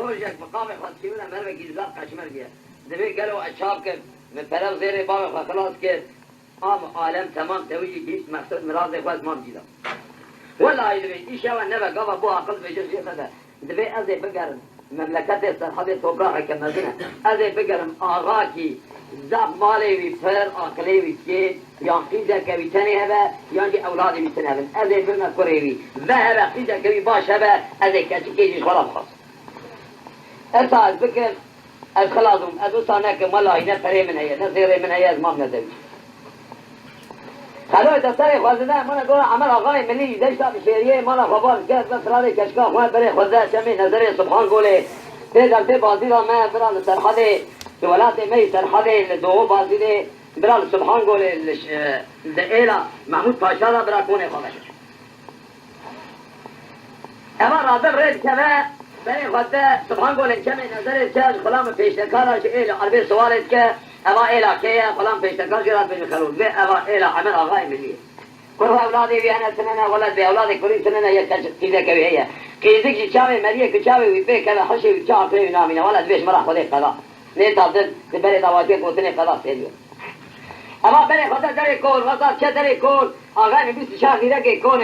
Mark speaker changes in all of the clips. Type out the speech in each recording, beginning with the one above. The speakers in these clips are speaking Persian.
Speaker 1: روزك مقام خاصيونا مرة جزاق كشمر بيه دبي قالوا أشاب كم من بلغ زير بابا خلاص كده عالم تمام توجي جيس مقصود مراد خواز مام جدا والله يدبي إيشوا النبى قام أبوها قلب بيجي هذا دبي أزي بقرن مملكة السرحدة توبراها كمزنا أزي بقرن آغاكي زاب مالي وفر آقلي وكي يان قيزة كوي تاني هبا يان دي أولادي بيتن هبن أزي بما كوريوي وهبا قيزة كوي باش هبا أزي كاتي كيجيش خلاص خاص أسا الفكر الخلاصهم أدوسانك ملاهي نفري من هي نزيري من هي أزمام نزوي خلوه تستري خوزده مانا قول عمل آغاي مني دشتا بشيريه مانا خبال كاس بس رادي كشكا خواه بري خوزده شمي نظري سبحان قولي تیزر تی بازی را من برال سرحده دولات می سرحده لدوه بازی ده برال سبحان قولي لإيلا محمود پاشا را برا کونه خواه اما رادم رید کمه بري خوزده سبحان قولي کمی نظري چاش خلام پیشتکارا چه ایلا عربی سوالت که اوا ایلا که خلام پیشتکار جرات بین خلول به اوا ایلا عمل آغای ملی كل أولادي بأنا سننا ولد بأولادي كل سننا يكذا كبيرة كذا كشاوي مريه كشاوي ويبي كذا حشي ويشاف في نامينا ولد بيش مرة خذي قضاء نيت أفضل تبري دواتي كوتني قضاء سيريو أما بري خذ دري كون وصل شدري كون أغاني بيس شاف كذا كون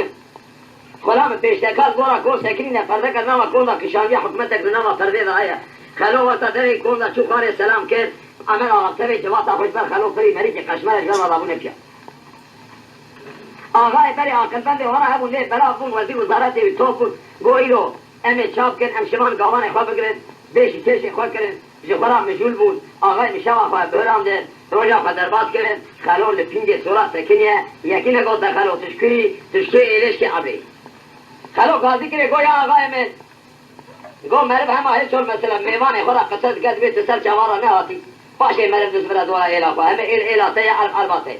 Speaker 1: خلام بيشتكال قرا كون سكينة فردك نما كون كشانية حكمتك نما فردة هاي خلو وصل دري كون شو خارج السلام كير أمر أغتري جوات أخذ بر خلو فري مريج كشمال جرا لابون فيها آقای بری عاقل بنده ورا همون نه بلا بون وزیر وزارت توپ گویلو ام چاپ کن ام شمان گاوان خواب بگرد بیشی تیشی خواب کردن جخورا مجول بود آقای مشاوا خواب بهرام ده روژا خواب درباز کردن خلو لپینگ سورا سکنیه یکی نگو در خلو تشکی ایلش که عبری خلو قاضی کرده گویا آقای من گو مرب همه هیچ چون مثلا میوان خورا قصد گد بیت سر چوارا نهاتی باشه مرب دوست برد ورا ایلا خواه همه ایلا تیه عرباته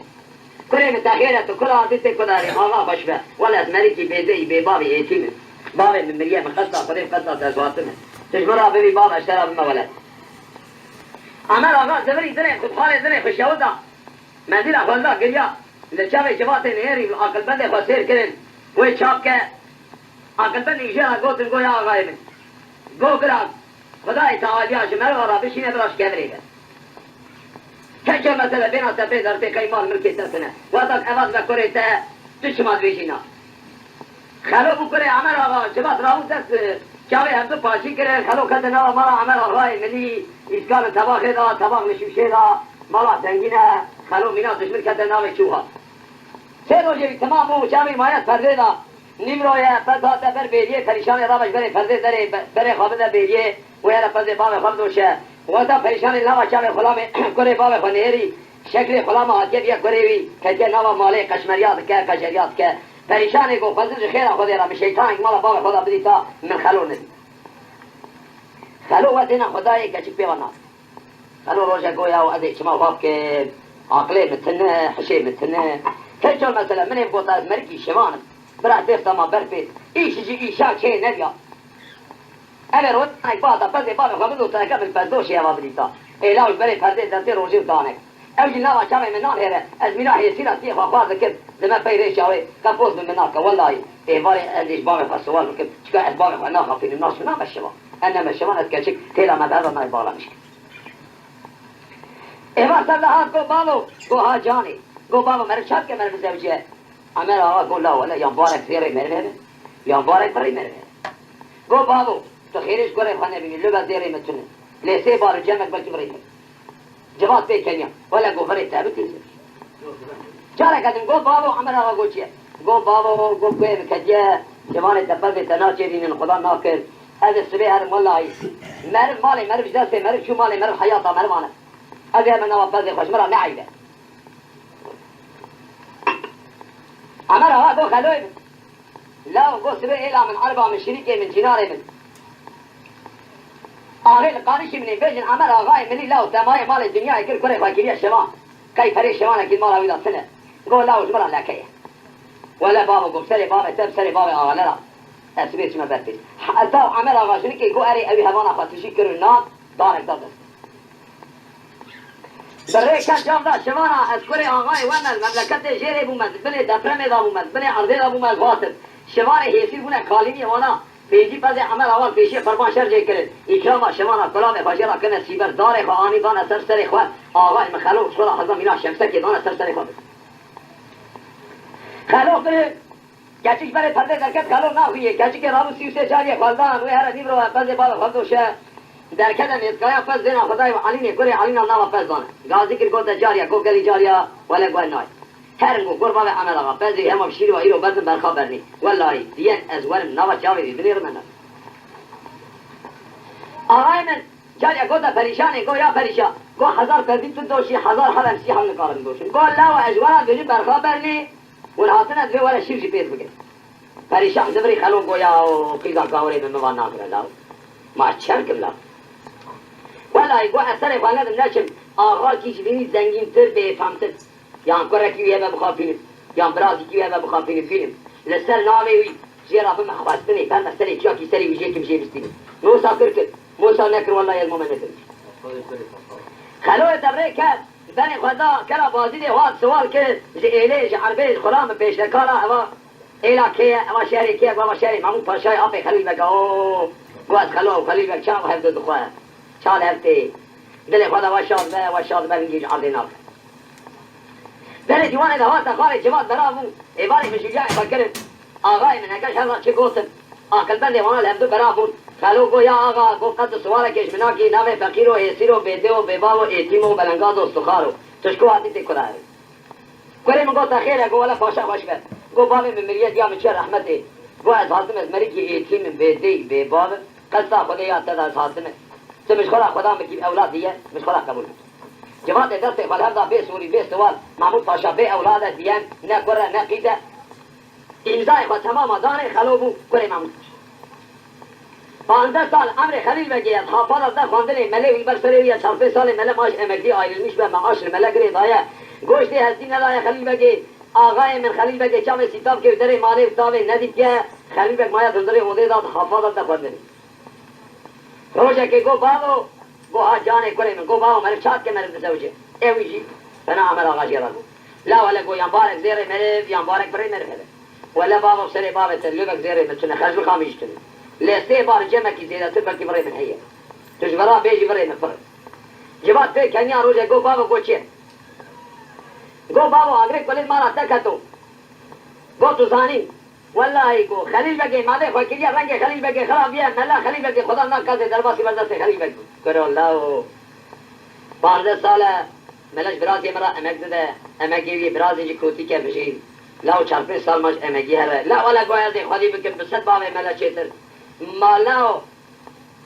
Speaker 1: كل متاخيرة كل عادتي كداري الله بشبه ولا اسمريكي بيزي ببابي يتيم بابي من مريم خطة فريق خطة تزواتنا تجبرها ببي بابا اشترى بما ولد عمال آغا زبري دري خد حالي دري خشاودا منزل أخواندا قريا إذا شافي شباتي نهيري عقل بندي خسير كرن وي شابك عقل بندي يشيرها قوتن قويا آغا يمن قو كرا خداي تعاليا شمال ورا بشيني براش كامريكا كيف مثلا بين سبعين درتي كيمان ملكي سنة وقتك أبغى بكرة تشمل بيجينا خلو بكرة عمل آغا شباب راهو دست شاوي هم باشي كره خلو كدنا مرة عمل آغاي ملي إسكان تباخ دا تباخ مشوشة دا مرة تنجينا خلو منا تشمل كدنا وشوها سيرو جي تمام مو شاوي مايا فرده دا نمرويا فدا تبر بيجي پریشان رابش بره فرده داره بره خوابه بيجي ويا فرده باب خردوشه وقتا پریشانی نوا چاوی خلام کره باب خنیری شکل خلام آتیه بیا کریوی که نوا مالی قشمریات که کشریات که پریشانی کو فضل خیر خودی را به شیطان مالا باب خدا بدی تا من خلو ندی خلو وقتنا خدایی که چی پیوانا خلو روژه گویا و ادی چما باب که عقلی متنه حشی متنه که چون مثلا من بوتا از مرکی شوانم برای دیفتا ما برفید ایش جی ایشا چه ندیا اگر وقت نک بادا پس باب خود دو تا قبل پس دوشی هوا بریتا ایلاوش بری پرده دستی روزی و دانک اوجی نوا چاوی منان هره از مینا حیسینا تی خواهد کد دم پیری شاوی کپوز بمنان که والله ایواری ازیش باب خود سوال بکن چکا از باب خود ناخافین ناس منام الشبا انما الشبا از کچک تیلا مدرد نای بالا مشکل ایوار سر لحاظ گو بابو گو ها جانی گو بابو مرد شد که مرد زوجیه عمر آقا گو لا ولا یان بارک سیری مرد یان بارک بری مرد گو بابو تو خیرش گره خانه بینی لبا زیره متونه لیسه بار جمعک بلکه بریده جواد بی کنیا ولا گو بریده تابتی چاره کدیم گو بابو عمر آقا گو چیه گو بابو گو کوی بکجیه جوان دبل بیتا ناچه دینین خدا ناکر از سبی هر مولایی مرد مالی مرد جدسته مرد شو مالی مرد حیاتا مرد مانه از من نوا بزی خوش مرد نعیده عمر آقا گو خلوی لا گو سبی ایلا من عربا من شریکی من جناری من آخر قانشی منی بیشن عمر آقای منی لاو تمای مال دنیا کل کره فاکریه شما کی پری شما نکید مالا ویدا سنه گو لاو جمرا لکیه ولا بابا گو سری بابا تب سری بابا آقا لرا اسبیت شما برپیس حتی عمر آقا شنی که گو اری اوی هوانا خاطشی کرو نام دارک داد برای کن جام دا شمانا از کره آقای ومن مملکت جیره بومد بله دپرم دا بومد بله عرضه دا بومد واسد شمار حیثی بونه کالینی وانا پیجی پس عمل اول پیشی فرمان شرجه کرد اکرام شمان کلام فاجر کنه سیبر دار خو آنی دان سر خو آقای مخلوق خدا حضرت مینا شمسه که دان سر خو خلوق بره گچیک بره پرده درکت خلوق نخویه گچیک رابو 33 جاریه خالدان روی هر نیبرو پس بالا خودشه درکت میسکایا پس دینا خدای و علی نکوری علی نام پس دانه گازی کر گوت جاریه کو گلی جاریه ولا گوی نای هرگو قربا به عمل آقا پس هم بشیر و ایرو بزن برخا برنی والله دیگه از ورم نوا چاوی دنیر من آقای من جاریه گوت پریشانه گو یا پریشان گو هزار پردی تو دوشی هزار حرم سی هم نکارم دوشن گو لا و اجوارا بجی برخا برنی والحاصل دوی ولا شیر جی پیز بگه پریشان زبری خلون گو یا قیزا کاوری من موان ناکره لاو ما چرکم لاو والله گو اثر خواندم نچم آقا کیش بینی زنگین تر بفهمتر یان کرکی ویه بخوابینیم یان برازی کی ویه بخوابینیم فیلم لسر ناوی وی زیرا بم خواستنی پر مسئله چاکی سری ویجه کم جه بستیم موسا کرد موسا نکر والله یک مومن نکر خلوه تبره کرد بنی خدا کلا بازی ده واد سوال کرد جه ایله جه عربه خرام پیش نکالا اوا ایلا که اوا شهری که اوا شهری محمود پاشای آفی خلیل بگه اوه گواز خلوه خلیل بگه چاو هفته دخواه چال هفته دل خدا وشاد بلنگیج عرضی ناکر بله دیوان دهات خارج جواد برامون عبارت مشجاع فکرم آقای من اگه هزار چه گفتم آقل بند دیوان لحظه برامون خلو گو یا آقا گو قد سوال کش منا کی نام فقیر و حسیر و بیده و بیبا و ایتیم و بلنگاز و سخارو تشکو آتی تی کداره کلی من گو تخیره گو ولا پاشا باش بر گو بابی من مریت یا مچه رحمتی گو از حاصم از مری کی ایتیم بیده بیبا قصا خودی یا تد از حاصمه تو مشخولا خدا مکیب اولاد دیگه مشخولا قبول جماعت دست فلهذا به سوری به سوال محمود پاشا به اولاد دیان نه کره نه قیده امضای با تمام دانه خلوبو کره محمود 15 سال امر خلیل بگی از حافظ از ده خواندن مله وی بر سری یا 4 سال مله ماش امگدی آیل میش به معاش مله گری دایه گوشت هستی ندایه خلیل بگی آقای من خلیل بگی چام سیتاب که در مانه تاوی ندید که خلیل بگ مایا دزدری اوده داد حافظ از ده خواندن روزه که گو بابو گو ها جانه کره من گو بابو مرف چات که مرف دزوجه اوی جی بنا عمل آقا جیران لا ولا گو یانبارک زیر مرف یانبارک بری مرف هده ولا بابو سری بابو تلوبک زیر متونه خرج بخامیش کنه لسته بار جمع کی زیاده تر بلکی برای من هیه تجبرا بیجی برای من فرد جواد به کنیا روزه گو بابو گو چیه گو بابو آگره کلیل مالا تکتو گو تو زانی والله گو خلیل بگی ماده خواه کلیا رنگ خلیل بگی خراب بیه ملا خلیل بگی خدا نکازه درباسی بردست خلیل بگی کرو الله 15 ساله ملش برازی مرا امک دده امکی وی برازی جی کوتی که بشید لاو 4 سال ماش امکی هره لا ولا گویا دی خودی بکن بسد بابه ملا چیتر مالاو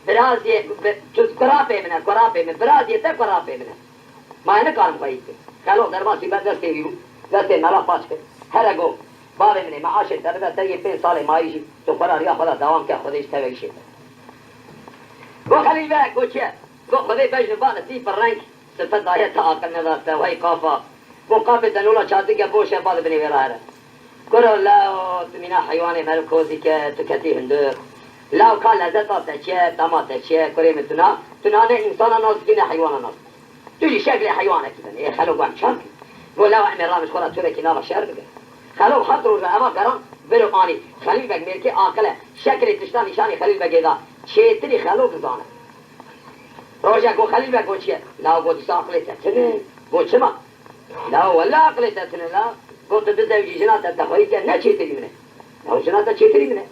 Speaker 1: برازی تو کراپه منه برازی تا کراپه منه ما اینه کارم خواهید که خلو درباسی بردسته ویرو دسته ملا پاس کرد هره گو بابه منه معاش درده تا 5 سال مایشی تو قرار یا خدا دوام که خودش تویشه گو خلیل بک گو چه گو خودی بجن بانسی پر رنگ صفت دایه تا آقل نداسته وی قافا گو قافه تنولا چاہتی که بوشه باد بنی ویراره کرو لا تمینا حیوان مرکوزی که تو کتی هندر لاو کان لذت تچه تمام تچه کری متنا تنانه انسان ناز کنه حیوان ناز توی شکل حیوان کدن ای خلو قام شرک گو لاو امیر رامش خورا توی که ناو شر بگه خلو خط روز اما کران برو آنی خلیل بگ میرکی آقله شکل تشتا نشانی خلیل بگه دا چیتری خلو بزانه روزه گو خلیل بگ گو چیه لاو گو دیسا عقلی تتنه گو چما لاو والله عقلی تتنه لاو گو تو بزوجی جنات تخوایی که نه چیتری منه لاو جنات چیتری منه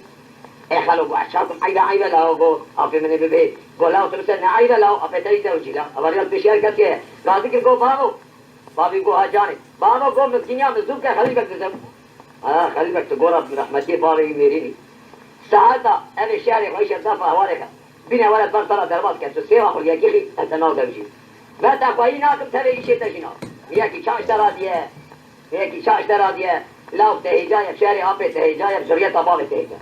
Speaker 1: ای خلو گو اشارکم عیبه لاو گو آفی منه ببه گو لاو ترسه نه عیبه لاو آفی تری توجی لاو اوریال پیشیر کسی ہے رازی کر گو بابو بابی گو ها جانه بابو گو مسکینیا مزدوب که خلیل بک دزم خلیل بک تو گورا رحمتی بابی میری نی ساعتا اوی شهری خویش دفع حواله که بینه ولد برطرا درباز که تو سیوا خول یکی خی اتناو دوجی و تخواهی ناکم تبه ایشه تشینا یکی چاش درادیه یکی چاش درادیه لاو تهیجای شهری آپی تهیجای جریت آباب تهیجای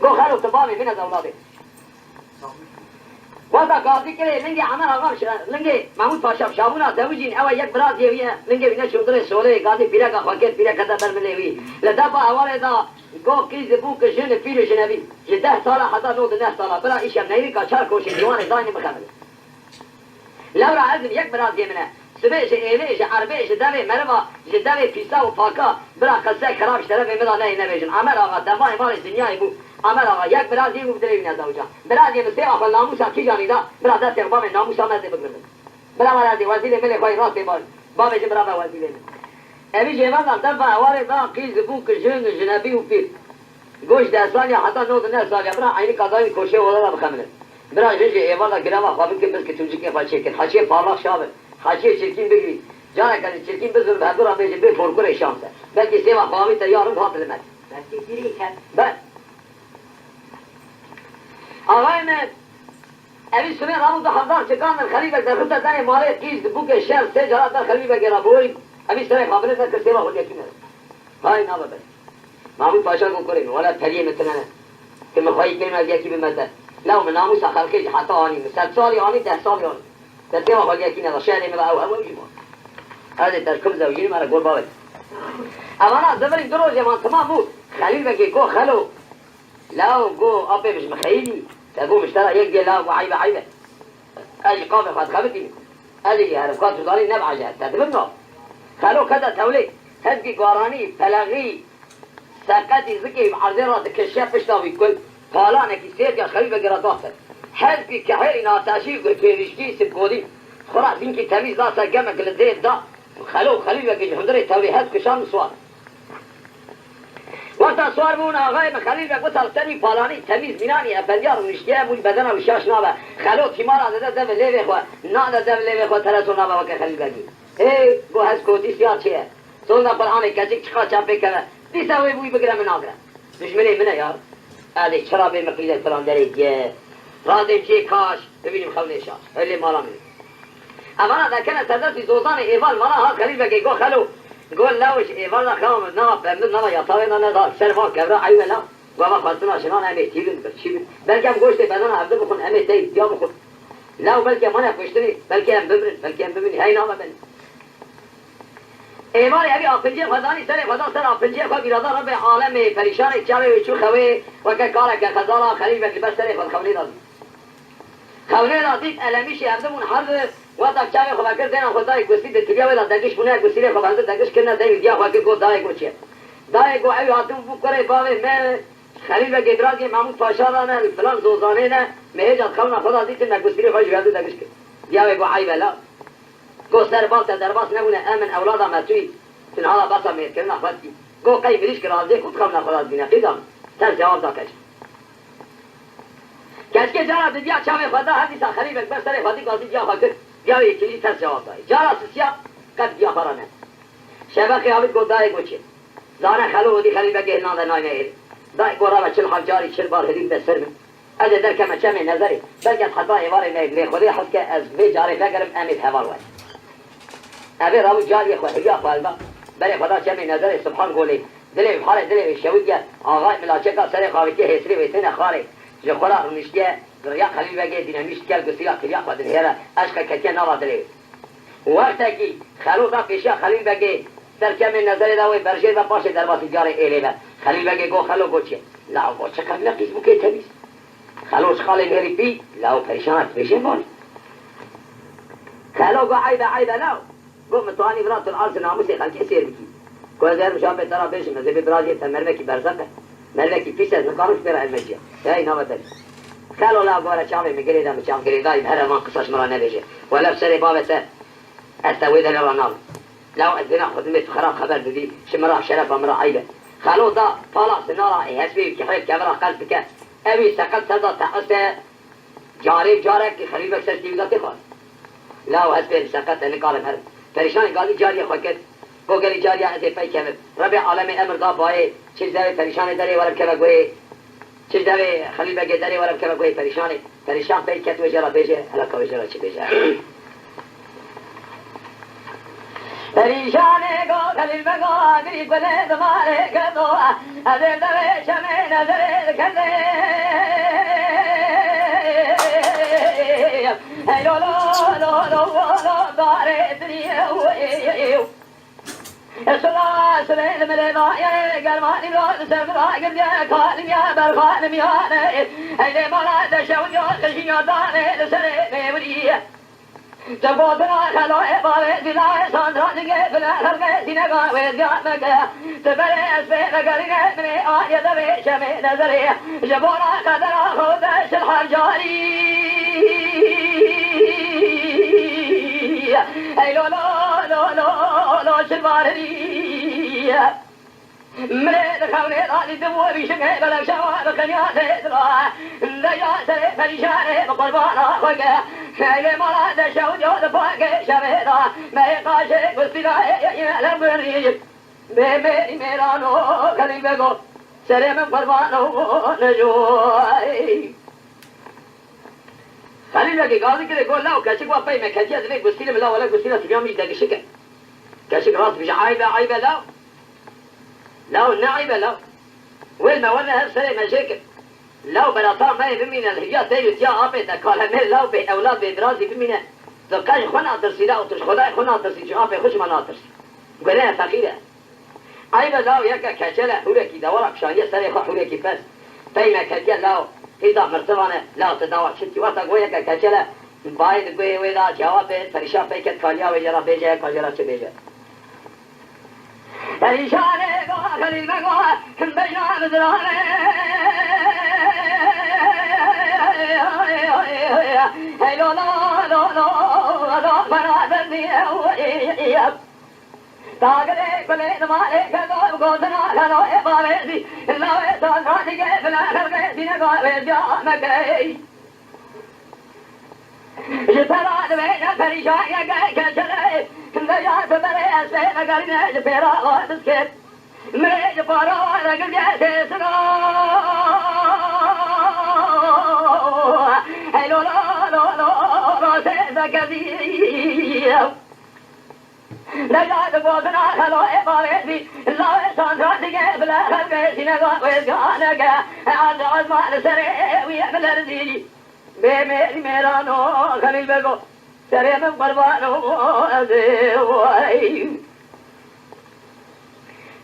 Speaker 1: گو خلو تبامی من از اولاده وضع قاضی کرده لنگی عمر آقام لنگی محمود پاشا شابونا دوجین او یک براز یویه لنگی بینه شودره سوله قاضی پیره که خواکت پیره کده برمله وی لدفع اواله دا گو قیز بو که جن پیل جنوی جه 10 ساله حضا 9 ساله برا ایشم نیری که 4 کوشی دیوان داینی مخمله لورا عزم یک براز یمنه سبه جه ایله جه عربه جه دوه مروا جه دوه پیسا و پاکا برا قصه خرابش طرف مدا نه نبیجن عمر آقا دمای مال دنیای بو عمل آقا یک برادی رو بدهی بینید اوجا برادی مسته آخر ناموس ها کی جانیده برادر تقبام ناموس ها مزده بگرده برا مرادی وزیر ملی خواهی راست بار بابه جه برا وزیر ملی اوی جیوان دار دفع اواره دا قیز بو که جنبی و پیر گوش 10 سال یا حتی 9 سال یا برا عینی قضایی کوشه ولا بخمله برا جنج ایوان دا گرما خوابید که بس که توجی که خواهی کن خاچی پارلاق شابه خاچی چرکین بگیری جانه کنی چرکین بزر به هدورا بیجه بی فرکور شامسه بلکه سیما خوابید تا یارم خواهد لمد بسی دیری کن بس آقای من اوی سنه رامون دا خمدار چکان در خلیبه در خودت دنی ماله قیز بو که شهر 3 جارات در خلیبه گرا بوری اوی سنه خوابنه در که سیما خود یکی نده های نابه بس محمود پاشا کو کریم ولا پریه مثلا که مخواهی کریم از یکی بمده لو من ناموس خلقی حتی آنیم 100 سالی آنیم 10 سالی آنیم در سیما خود یکی نده شهری ملا او جیمان هذه تركب زوجين مرة قول بابي أنا زبري دروج يا مان تمام بود خليل بقى جو خلو لا جو أبي مش مخيلي تقول مشترى يجي لا وعيبة عيبة أجي قابل خد خبتي أجي هرفقات تضالي نبع جهة تدبرنا خلو كذا تولي هدقي قراني فلغي ساقاتي زكي بعرضي راسك الشيخ بشتاوي كل قالانا كي سيرجع خليل بقى راتاخر هدقي كحيري ناتاشي وكيرشتي سبقودي خلاص إنك تميز راسك جمك للزيت ده خلو خليل بقى جهدري تولي هدقي شام سوار وقتا سوار بون آقای خلیل بگو تلتنی پالانی تمیز بینانی افندیار و نشتیه بوی بدن و شاش نابه خلو تیمارا داده دو لیوه خواه نا داده دو لیوه خواه ترسو نابه وکه خلیل بگی ای گو هز کوتی سیار چیه سون دا قرآن کچک چخوا چاپه کنه دیسا وی بوی بگره من آگره دشمنی منه یار ادی چرا به مقیده فلان داری دیه رادیم چی کاش ببینیم خونه شاش هلی مالا منی اما دا کنه صدرتی زوزان ایوال مانا ها خلیل بگی گو خلو قول لاوش إيفالا خام نما بمن نما يطاوينا ندا سرما كبرا عيوة لا وما خاصنا شنان أمي تيبن برشيبن بلكي هم قوشتي بدنا عبد بخون أمي تيب يا بخون لا بلكي مانا قوشتني بلكي هم بمرن هاي نامه بن إيماني أبي أفنجي خداني سري خدا سر أفنجي خد إرادة رب عالمي فريشاني تشاوي وشو خوي وككارا كخزالا خليل بك بس سري خد خوني دادي خوني دادي ألميشي عبدمون حرب وقتا چاوی خواه کرد دینا خدای گوستی تبیا ویدا دگش بونه گوستی خواه هنده دگش کنه دیوی دیا خواه که گو دای گو چیه دای گو اوی حاتم بو کره باوی من خلیل و گدراگی محمود پاشا رانه فلان زوزانه نه مهجات خونه خدا دیتی نه گوستی خواه جویده دگش کن دیاوی گو عیبه لا گو سر بالتا درباس نبونه امن اولادا مرتوی تنها باسا میر کرنا خواهدی گو قی بریش کرازده خود خونه خدا دینه قیدام تر جواب دا کش کشکه جارا دیا چاوی خدا حدیثا خلیل و بر سر خودی قاضی دیا خواه کرد دیاوی یکی ترس جواب دایی جارا سسیا قد دیا خرانه شبه خیابت گو دای گو چه دانه خلو ودی خلیل بگه نانده نای نهیر دای گو را چل حجاری چل بار هدیم بسر من از در کم چمه نظری بلکه خطا ایوار نهیر لی خودی حد که از بی جاری بگرم امید حوال وید اوی راو جاری خواه هیا خواه بلی خدا چمه نظری سبحان گولی دلی بخاره دلی بشوید آغای ملاچکا سر خواهیتی حسری ویتین خاره جخورا رونشتیه دریا خلیل بگه دینامیشت کل گسیلا کلیا خود هیرا عشق کتیا نوادلی وقتی که خلو دا پیشا خلیل بگه در کم نظر داوی برشید و پاش در باسی جار ایلی با خلیل بگه گو خلو گو چه لاو گو چه کم لقیز بو که تمیز خلوش خالی میری پی لاو پریشانت پیشه مانی خلو گو عیبه لاو گو متوانی برات الارض ناموسی خلکی سیر بکی گو زیر مشابه ترا بشم مزیبی برازی تا مروکی برزقه مروکی پیش از نکارش برا المجیه یای نامداری خلو لا گوره چاوی میگریدم چاو گریدای هر ما قصص مرا نبیشه ولا بسری بابته استوید لرانال لو ادنا خدمت خراب خبر بدی شمرا شرف امرا عیبه خلو دا طالع سنارا حسبي كحيل كاميرا قلبك ابي سقط صدا تحسه جاري جارك خليل بك سجدي ولا تخاف لا وحسبي سقط انا قال هر پریشان قال جاري خوكت کو گلی جاري از پای كم رب عالم امر دا باي چیز داره پریشان داره ورم که بگوی چیز داره خلیل بگه داره ورم که بگوی پریشان پای کت وجرا بيجه هلا کوجرا چه بيجه پریشانے کو خلیل بگو گری گلے تمہارے گدو ادے دوے شمے نظر کھدے اے لو لو لو لو لو دارے تری او الصلاة سليل ملينا يا قرماني بلاد سمرا قبل خالم يا برخالم يا اي لي مولا دشو يا خشي يا داني لسري موليه تبودنا خلوه باوه زلاوه ساندرانگه بلخرگه سینگاه ویزگامگه تبره اسبه نگرینه منی آیه دوه شمه نظره جبونا قدر خودش الحجاری ای لو لو لو لو لو شلواری مرد خونه رالی دمو بیشنگه بلک شواد خنیات ادرا دیا سر پریشانه بقربانا خوگه ایلی مالا دشو جود پاک شبه دا می قاشه گستی دا ایلم گرید به میری میرانو خلی بگو سر من قربانو نجوی خلی بگی گازی که گل لاو کچک و پای مکتی از می گستی ملا ولا گستی تبیام میده شکه کچک راست بیش عیبه لاو لو نعيبة لو والمولى هالسنة مشاكل لو بلاطان ما بمينا الهيات دايوت يا أبي تقال من لو بي أولاد بإبرازي بمينا دقاش خنا ترسي لا وترش خداي خنا ترسي شو أبي خش ما ترسي قلنا فقيرة عيبة لو يكا كشلة هوركي دورك شانية سري خو هوركي بس فيما كتيا لو إذا مرتبانة لا تدور شتي وقتك ويكا كشلة بايد قوي ويدا جواب فريشا بيكت كاليا ويجرا بيجا كاليا شو بيجا پریشانه گوه خلیل بگوه بینا بدرانه ای لولا لولا فنا بردیه تاگره کلی نماله کدو گوزنا کنو بابیزی لاوه سانرانیگه بلاخرگه سینگاه ویزیا مگی جتراد بین پریشان یگه کچره نجات بره اسه نگرینه جپیرا غادس کت مره جپارا رگل جیسه سنو ای لولا لولا سیزا کزی نجات بودنا خلوه باویزی لاوه سانترا دیگه بلا خلقه سینگاه ویزگانگه عز مال سره ویعمل رزیجی به میری میرانو خلیل بگو سره من قربانو ازوی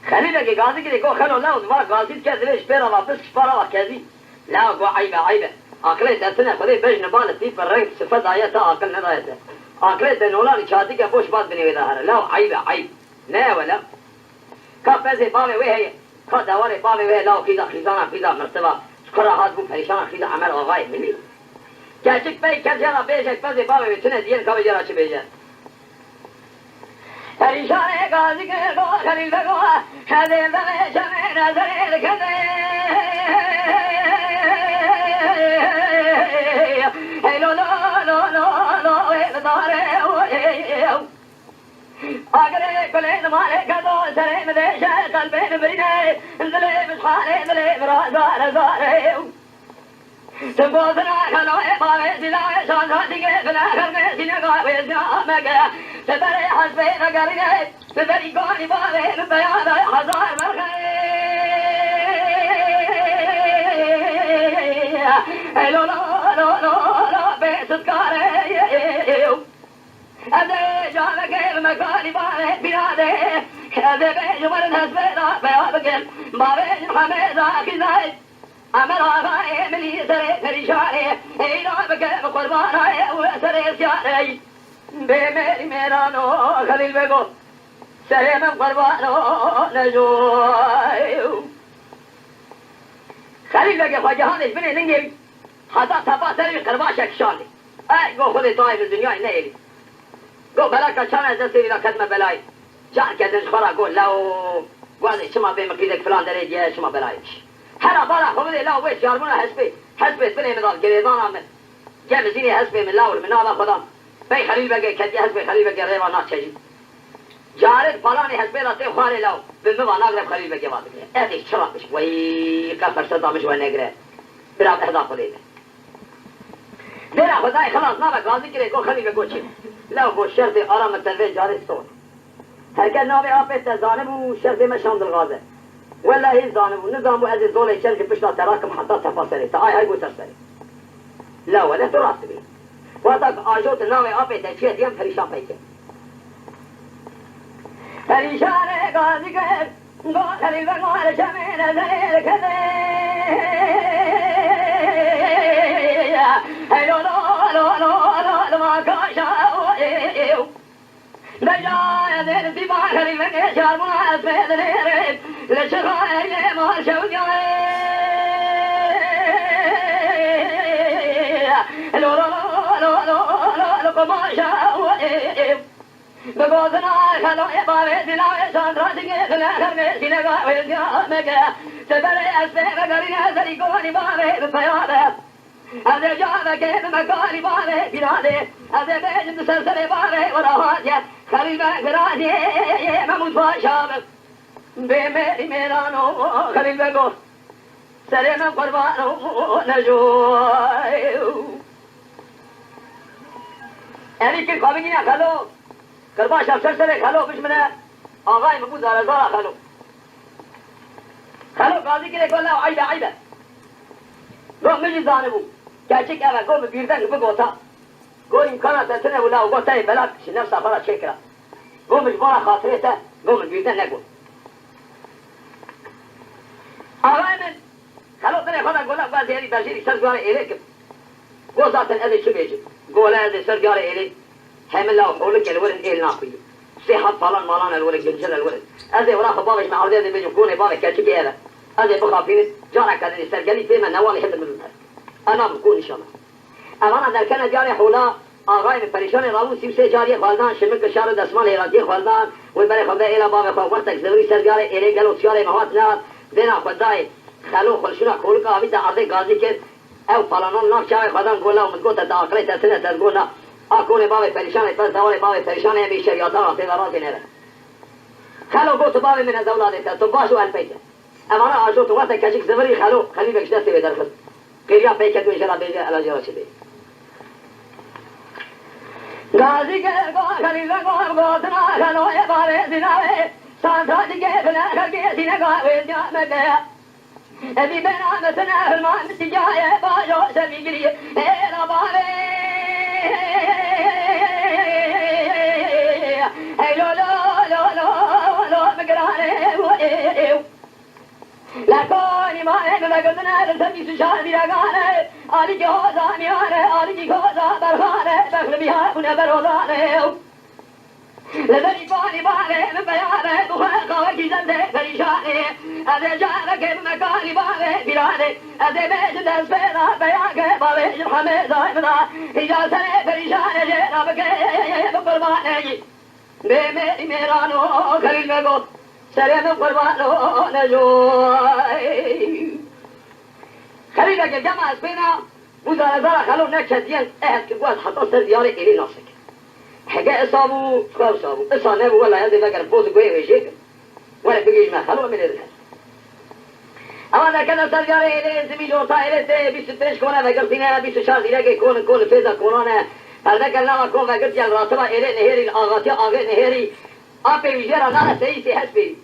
Speaker 1: خلیل اگه گازی که دیگو خلو لاو دوا گازید که زویش پیرا و بسکش پارا و کزی لاو گو عیبه آقله دستنه خودی بج نبال تیپ رنگ صفت آیتا آقل ندایته آقله دنولانی چاتی که پوش باز بنیوی داره لاو عیب نه ولا که پزی باوی وی هیه که دواری باوی وی لاو خیزانا مرتبه شکر هاد بو پریشان خیزا عمر آقای بلی کچک پی کچرا بیشک پزی باوی بتونه دین که بجرا چی بیجه پریشانه گازی که گو خلیل بگو خدیم دمه شمه نظره لکده ای لو داره آگره کلی نماله کدو سره مدشه قلبه نبرینه دلی بشخانه دلی برازاره زاره تبوزنا خلوه باوه زلاوه شانزا دیگه بلاخرگه سینگاه ویزیامگه تبری حسبه نگرینه تبری گانی باوه بیاده هزار مرخه ای لو بیستکاره ازه جامگه مکانی باوه بیاده ازه بیجو مرد حسبه دا بیابگل باوه همه زاکی زاید امر آقای ملی سر پریشانه اینا بکه قربانه و سر سیاره به میری میرانو خلیل بگو سر من قربانو نجوی خلیل بگه خواهی جهانش بینه ننگی حتی تفا سری قرباش اکشانی ای گو خود توی به دنیای نیلی گو بلا کچان از دستی ویدا کدم بلای جان کدنش خورا گو لو گوازی شما به مقیدک فلان داره جه شما بلایش هر بالا خودی لا وش جارمونا حسبت بني مدال جريدان عمل جاب زيني حسبي من لاول من هذا خدام بي خليل بقى كدي حسبي خليل بقى ريبا ناس شجي جارد فلاني حسبي لا تي خاري لاو بالمبا نقرب خليل بقى بعد كده ادي شرط مش وي كفر صدا مش وين نقرا برا اهدا خدي برا خداي خلاص نابا غازي كده كل خليل بقى شي لا هو شرط ارام التلفزيون جارد صوت هركان نابي ابيت زانب وشرط مشان الغازه ولا هي نظام وهذه الزولة يشارك بشنا تراكم حتى تفاصيل هاي قوة ترسلي لا ولا تراسبي وهذاك آجوت الناوي أبي تشيء ديم فريشان بيك فريشان قاضي قال قال خليل بقول شمين زين كذا هلو لا ما كاشا بجاي دل في باخر المكة شاربنا أسفل الهرب لشراي ما شوجاي لو لو لو لو لو لو ما شاوي بقولنا خلو يبغى دينا شاندرا تيجي خلنا خلنا سينما ويا مكة تبري أسفل قرينا سريكوني بابي بفياده هذا جاب كيف مكاني بابي بلادي هذا بيت مسلسل بابي ولا هاجة خليل بلادي مموت فاشاب بميري ميرانو خليل بقول سليم قربانو نجوي يعني كل قابلين خلو كرباش مسلسل خلو بش منه آغاي مبود على زارا خلو قاضي كده يقول له عيبة عيبة قوم مجي زانبو كاشك أبا قوم بيردن بقوتا قوم إمكانات تنه ولا وقوتا بلاك نفسه فلا شكرا قوم مش بارا خاطرته قوم بيردن نقول آغاي من خلو تنه خدا قول لك بعد هذه تجري سرقاري إليك قوزات الأذى شو بيجي قول هذا سرقاري إليك هم الله وحولك الولد إيه ناقي صحة فلان مالان الولد جنجل الولد هذا ولا خبابش مع هذا بيجي كونه بارك كاشك هذا هذا بخافين جارك هذا السرقالي فيما نوال يحد من الناس أنا بكون إن شاء الله أنا در كان جاري حولا آغاي من پریشان راون سیمسه جاری خالدان شمک شار دسمال ایرانی خالدان و برای خدا ایلا باب خو وقت زوری سرگار ایله گلو چاره مهات نه دینا خدای خلو خلشنا کول کا اوی تا ارده گازی که او پلانون نام چای خدان گولا و مدگوت تا عقل تسنه تزگونا اكون باب پریشان پس دوال باب پریشان همی شریعتا ته راضی نه خلو گوت باب من از اولاد تو باشو البیت اما انا آجو تو وقت کشک زوری خلو خلی بکش دستی به درخت قریا پیکت و انشاءالله بیجه علاجه را شده غازی که خلیل گوتنا خلو باب زناوه سانتا دیگه فنا خلقی سینگاه جامده ابی بنا مثلا المان تجاهه باجو سبیگری ایلا بابه ای لو لو لو لو لو مگرانه لکونی مانه بگذنه رسمی سشار بیرگانه آلی که حوزا میانه آلی که حوزا برخانه بخل بیانه کنه برولانه لذلك باني باني من بيانه بخلقه وكيزنده فريشانه أذي جارك بمكاني باني بلاني أذي بيش الأسفيرة بيانك بابيش الحميد ضايمنا إجازني فريشانه جينا بكي بقرباني بميري ميرانو خليل بقول سريم قربانو نجوي خليل بقى جمع اسفينا وزارة خلو نكتين اهل كبوات حتى سر دياري إلي نفسك حاجة إصابه خلاص إصابه إصابه ولا يدي بقى الفوز قوي ويشيك ولا بيجيش ما خلوه من الرجال أما إذا كان سرجاري إليه زميل جوطا إليه بيستريش كونه فقرتنا بيستشار إليه كون فيزا كونانا هذا كان لما كون فقرت يعني راسبا إليه نهيري الآغاتي آغي نهيري أبي ويجيرا نانا سيسي حسبي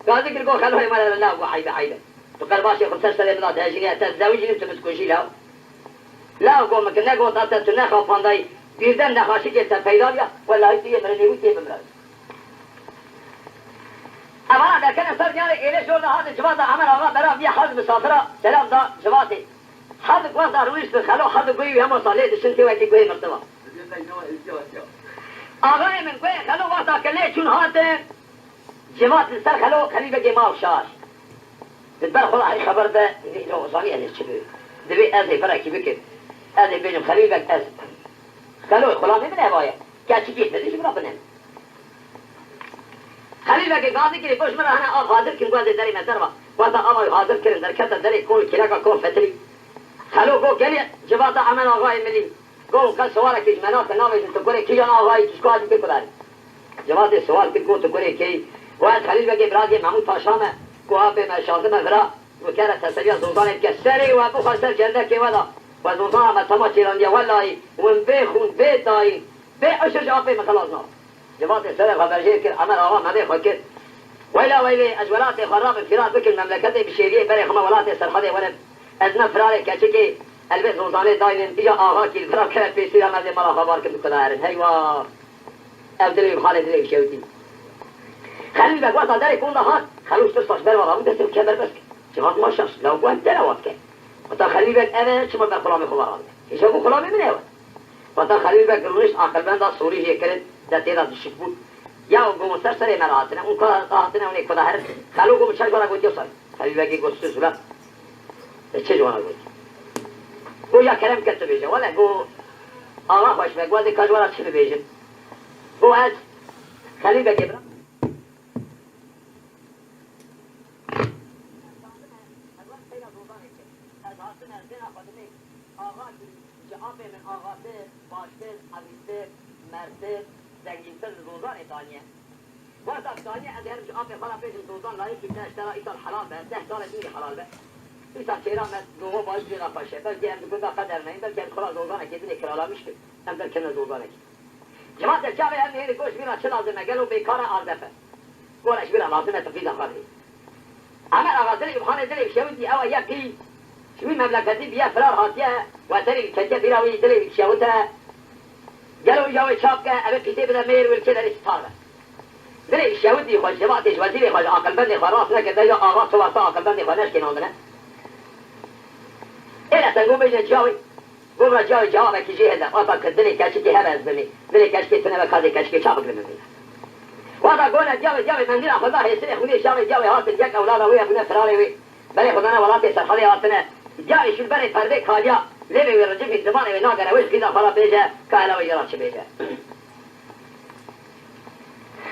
Speaker 1: قال ذكر قول خلوه يمالا الله وعيبة عيبة تقال باشي 15 سنة بلا تهجيني تزاوجي نمت مسكوشي له لا قول مكنا قول تاتا تناخا فانداي birden de haşik etsen peyda ya vallahi diye bana nevi diye bimrad ama da kana sar yani ele şurada hadi cevada amal ağa bera bir haz misafira selam da cevati hadi kwasa ruiş bir khalo hadi koy hem salih düşünte ve koy mertaba ağa من koy khalo wasa kale çun hate cevat sar khalo khali bege ma şaş تدبر خلا علي خبر ده لو صالح اللي تشبه دبي ازي فرق بك ازي بينهم خليبك ازي قالوا خلاص من هواية كاتشي جيت بديش برابنا خليل بقى قاضي كده كوش مرة أنا حاضر كن قاضي داري مثلا وهذا أمر حاضر كن در كذا داري كون كلاكا كون فتري خلوا قو كلي جباتا عمل أغاي ملي قو كان سوالك إيش مناط نامج تقولي كي أنا أغاي تسقط بكذا جبات السؤال تقول تقولي كي واحد خليل بقى برادي محمود فاشامة كوابي ما شاطمة فرا وكانت تسوي زوجان كسري وأبو خسر جنده كي ولا وزوجان ما تمشي لندي والله ونبيخون بيتاي بيعشر جابي ما خلصنا جماعة السلام خبرجيه كل عمل أوام هذا خكر ويلا ويلي أجولات خراب انفراد بك المملكة بشيرية بري خما ولات سرحدة ولا أزنا فراري كاتشكي البيت زوجاني دايلين إجا آغاكي الفرار كانت بيصير هذا مرة خبر كم كذارن هيوا أبدلي بخالد لي بشوتي خلي بقى وقت داري يكون ضهات خلوش تصفش بر ولا ودسم كبر بس جماعة ما شاش لو كنت لا وقت وتا خلي بقى أنا شو ما بخلامي خبر يشوفوا خلامي من أول وتا خليل بك الرئيس عقل بند سوري هي كانت در تیرا دشت بود یا گم سر سر مراتنه اون کار راحتنه اون کدا هر خالو گم چش برا گوتیو سر خلیل بگی گوست زولا چه جوانا گوت گو یا کرم کت بیجه ولی گو آقا خوش بگو از کاجوارا چه بیجه گو از خلیل بگی برا آغازه باشتر عویزتر مرتر زنگینتر روزان دانیه وقت از دانیه از هرمش آب خلا پیشن روزان لایه که تشترا ایسال حلال به 10 سال دیگه حلال به ایسال چیرا من دوغو باید بیرا پاشه بلکه هم بگوزا قدر نیم بلکه هم خلا روزانه که دینه کرالا میشکل هم در کنه روزانه که جماعت الجامعه هم نهیده گوش بیرا چه لازمه گلو بیکار آردفه گولش بیرا لازمه تفیده خواهی اما آغازه بخانه دلی شودی او یکی شوی مملکتی بیا فرار هاتیه و تری کجا بیراوی دلی شوته جلو جاوی چاپ که ابد کسی بده میر ول کدر استار دلی شودی خوش جماعتش وزیر خوش عقل بند خراس نکرده یا آقا تو واسه عقل بند خانش کناندنه اینا تنگو بیجن جاوی گفت جاوی جواب کشی هده آقا که دلی کشی که هر از بمی دلی کشی که تنه بکازی کشی که چاپ بمی وقتا گونه جاوی مندیل خدا حسین خونی شاوی جاوی هاتن یک اولادا وی خونه فراری وی بله خدا نه ولات سرخالی هاتنه جاوی شل بره پرده کاجا لیوی وی رجب این زمان وی ناگره ویش خیدا خلا بیجه که علاوه یرا چه بیجه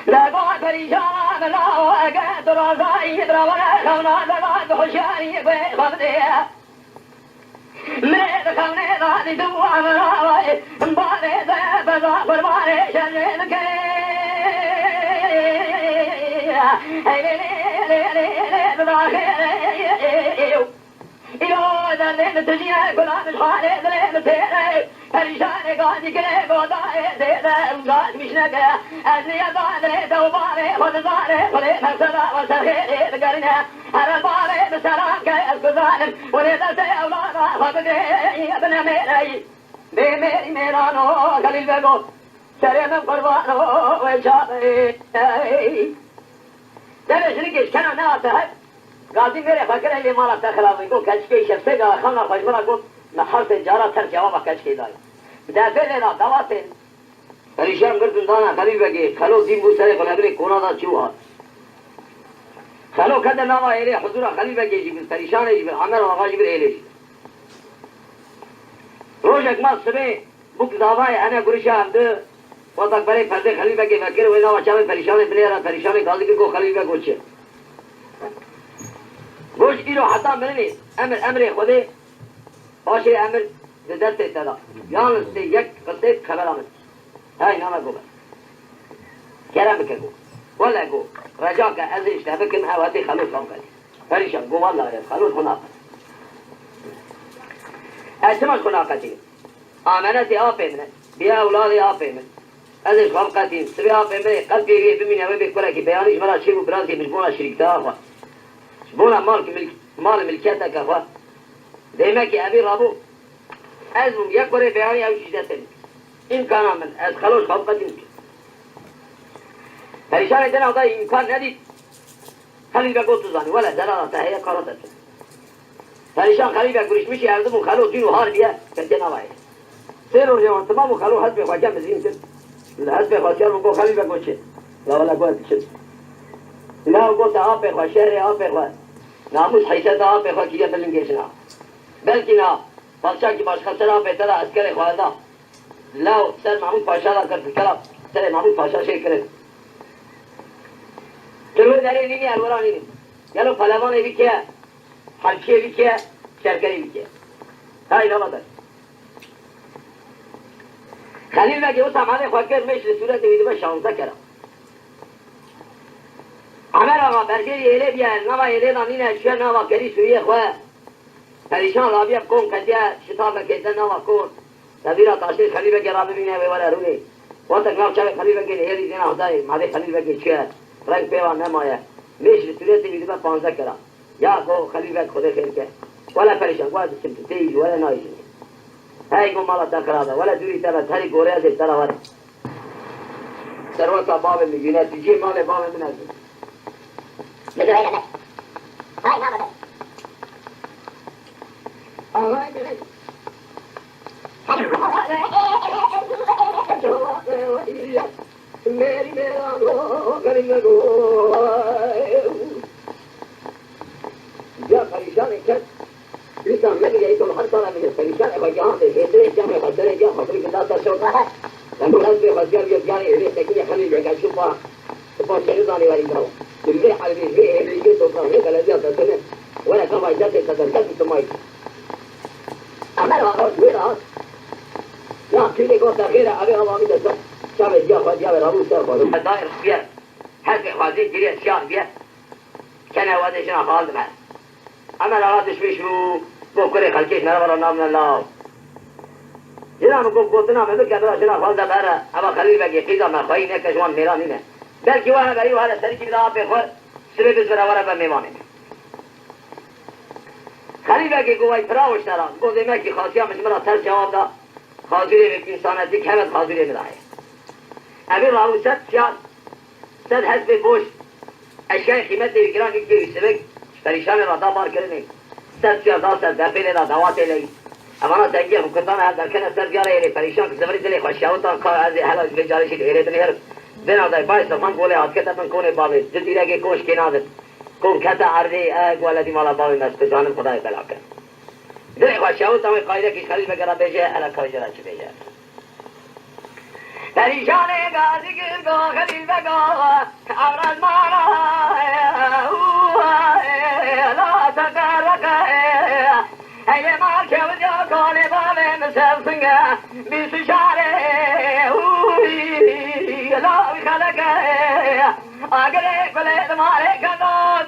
Speaker 1: لگا پریشان لاو اگه درازایی درابره خونا لگا خوشیاری بی خبده مرد خونه دادی دو امراوی باره ده بزا فرمانه شرین که ایو دلن تجیه گلان شانه دلن تیره پریشان گاندی کنه گودای دیده امگاد میشنگه از نیازانه دوباره خودزانه خودی مرسدا و سرخیره دگرینه هر باره بسران که از گزانم ولی دلت اولادا خودگه ابن میره بی میری میرانو خلیل بگو سرم قربانو و شابه دلش نگیش کنو ناته قاضی میره فکر ایلی مالا تخلاوی گو کچکی شفته گا خوانا خوشبرا گو محرس جارا تر جوابا کچکی دای در بیلینا دواتین پریشان کردن دانا خلیل بگی خلو دین بو سر قلبری کونا دا چوها خلو کده ناما ایلی حضورا خلیل بگی جیبن پریشان جیبن عمر و آقا جیبن ایلیش روشک ما سبه بک داوای انا گرشا هم ده وقت برای پرده خلیل بگی فکر و ناما چاوی پریشان بلیرا پریشان قاضی بگو خلیل بگو چه گوش ایرو حتی منی امر خودی باشه امر دست اتدا یانس تی یک قصه خبر آمد های ناما گو بس کرم بکن گو ولا گو رجا که ازش تبکن هواتی خلوص هم کردی پریشان گو والله خلوص خناقت اعتماد خناقتی آمنتی آپی منه بیا اولادی آپی من ازش خناقتی سبی آپی منه قلبی بمینه و بکنه که بیانیش مرا شیب و برازی مجبونا شریکتا آخوا شبونا مال ملکیتا که آخوا دیمه که ابی رابو ازم یک بره بیانی او چیزه سنی این کانا من از خلوص خناقتی نکن پریشان دن آقا امکان ندید خلیل بگو تو زانی ولی دلالا تحیه کارات هست پریشان خلیل بگوریش میشه اردمون خلو دینو هار بیا کنجه نوائه سیر و جوان تمامو خلو حسب خواجه مزین کن حسب خواجه رو گو خلیل بگو چه لا ولا گو چه لا گو تا آب خوا شهر آب خوا ناموس حیثت آب خوا کیا بلنگیش نا بلکی نا پادشاه کی باش خسر آب تلا اسکر خواهدا لا سر محمود پاشا دا کرد کلا سر محمود پاشا شیر کرد کلو داری نینی الورا نینی یلو پلوان بی که حلچه بی که شرکری بی که های نما دار خلیل بگی او سامانه خواکر میشه صورت ویدو با 16 کرم عمر آقا برگری ایله بیان نوا ایله نامینه شوه نوا کری سویه خواه پریشان رابیه کن کدیه شتاب کدن نوا کن تبیرا تاشیر خلیل بگی را ببینه ویوره رونه وقت اقنام چاوه خلیل بگی ایلی دینا خدای ماده خلیل بگی چوه رنگ پیوان نمایه میشه صورت ویدو با 15 کرم یا کو خلیل بگی خود خیر که ولا پریشان ولا تیج ولا نایشی هاي قوم الله تكراده ولا دوری تبت هری گوره از تراوت سروسا باب میگینه تیجی مال باب من از بده ولی نه هاي ما بده آقای بده میری میرانو غریب نگو یا پریشان کس لیکن میگه تو هر سال میگه پریشان ہے جہاں سے ایسے کیا میں بدلے جا خبر کی داتا ہوتا ہے لما قلت لي خذ جاب جاني اللي تكني خلي لك شوفها تبغى شيطاني ولا يداو اللي حبيبي اللي يجي تطلع لك الذي تسنه ولا كما جات تدركت ثم عمل واحد ولا لا كل قوة غير أبي الله من الزق شاب الجاه خذ جاب رابو سافر الدائر بيا حق خازين جري أشياء بيا كان هو هذا شنا خالد معه عمل هذا شو بكرة خلكيش نرى نام الله جناب کو گفتنا میں کہ بڑا شنا خالد بارا ابا خلیل بگی قیدا ما خاين ہے کہ جوان میرا نہیں ہے بلکہ وہ ہے وہ ہے سر کی بلا پہ خور سرے بس برابر ہے میوان ہے خلیل بگی کو وای فراوش ترا کو دے میں کہ خاصیہ مجمرا تر جواب دا حاضری میں انسان دی کھمت حاضری میں رہے ابي راو سد حسب بوش اشیاء قیمت دی گران کی سبق پریشان رضا مار کرنے سد زیادہ سد داخل دا دعوات لئی أمانة تأجيه مقدمة هذا كان استرجال إلي فريشان كزمري زلي خشاوطا هذه هلا بجاري شيء إلي تنهر بين هذا بايس تفهم قولي هاد كتا من كوني بابي جلتي لقي كوش كنادر كون كتا عرضي قولة دي مالا بابي مستجانم خدای بلاكا زلي خشاوطا من قايدة كيش خليل بقرا بيجي ألا كوجرا چه بيجي فريشان غازي كرگو خليل بقا أمرز مانا لا تقرق هيا ما كوجا كوني بابي مسلسنگا بسشاري لا خلق اگرے بلے تمہارے کدود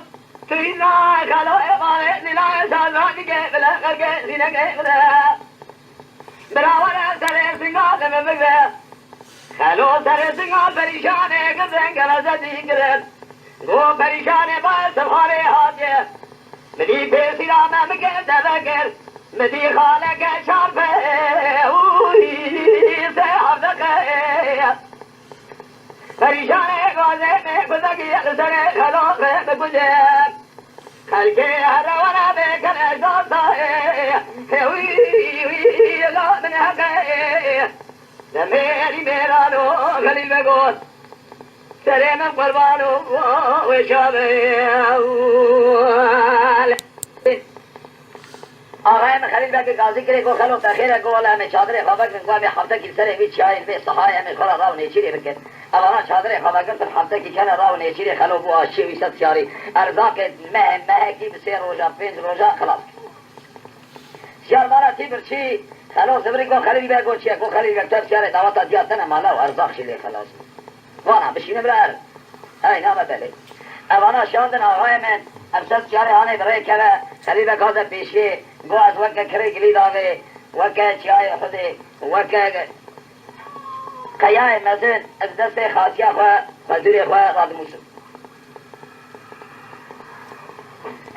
Speaker 1: تینا خلو مارے نلا سازان کے بلا کے سینہ کے بلا براور سرے سنگا میں بگے خلو سرے سنگا پریشان ہے گزن گلا زدی گرد وہ پریشان ہے بس ہمارے ہاتھ مدی پیسی راما مکے دبگر مدی خالق شرفه سے حفظه پریشان غازه میں گزگی اکثر خلاق میں گزے خلقے حروانا میں کنے شاتا ہے لا من حقے میری میرا لو خلیل بگوت سرے میں قربانو وشابه آقای من خلیل بگی غازی کری کو خلو تخیر گولا میں چادر خوابک من قوام حفظه کی سر وی چای به صحای من خلا راو نیچیری بکن اولا چادر خوابک تر حفظه کی کنه راو نیچیری خلو بو آشی وی ست سیاری ارزاق مه کی بسه روزا پنج روزا خلاص سیار مارا تی برچی خلو زبری کو خلیل بگو چیه کو خلیل بگ تر سیار دعوتا دیاتن مالا و ارزاق شلی خلاص وانا بشینه برار ای نامه بلی اولا شاندن آقای من افسد چاره آنه برای که خلیل بگ هاده پیشی گو از وکه کری گلید آگه وکه چای خودی وکه قیای مزن از دست خاصیه خواه خزوری خواه راد موسم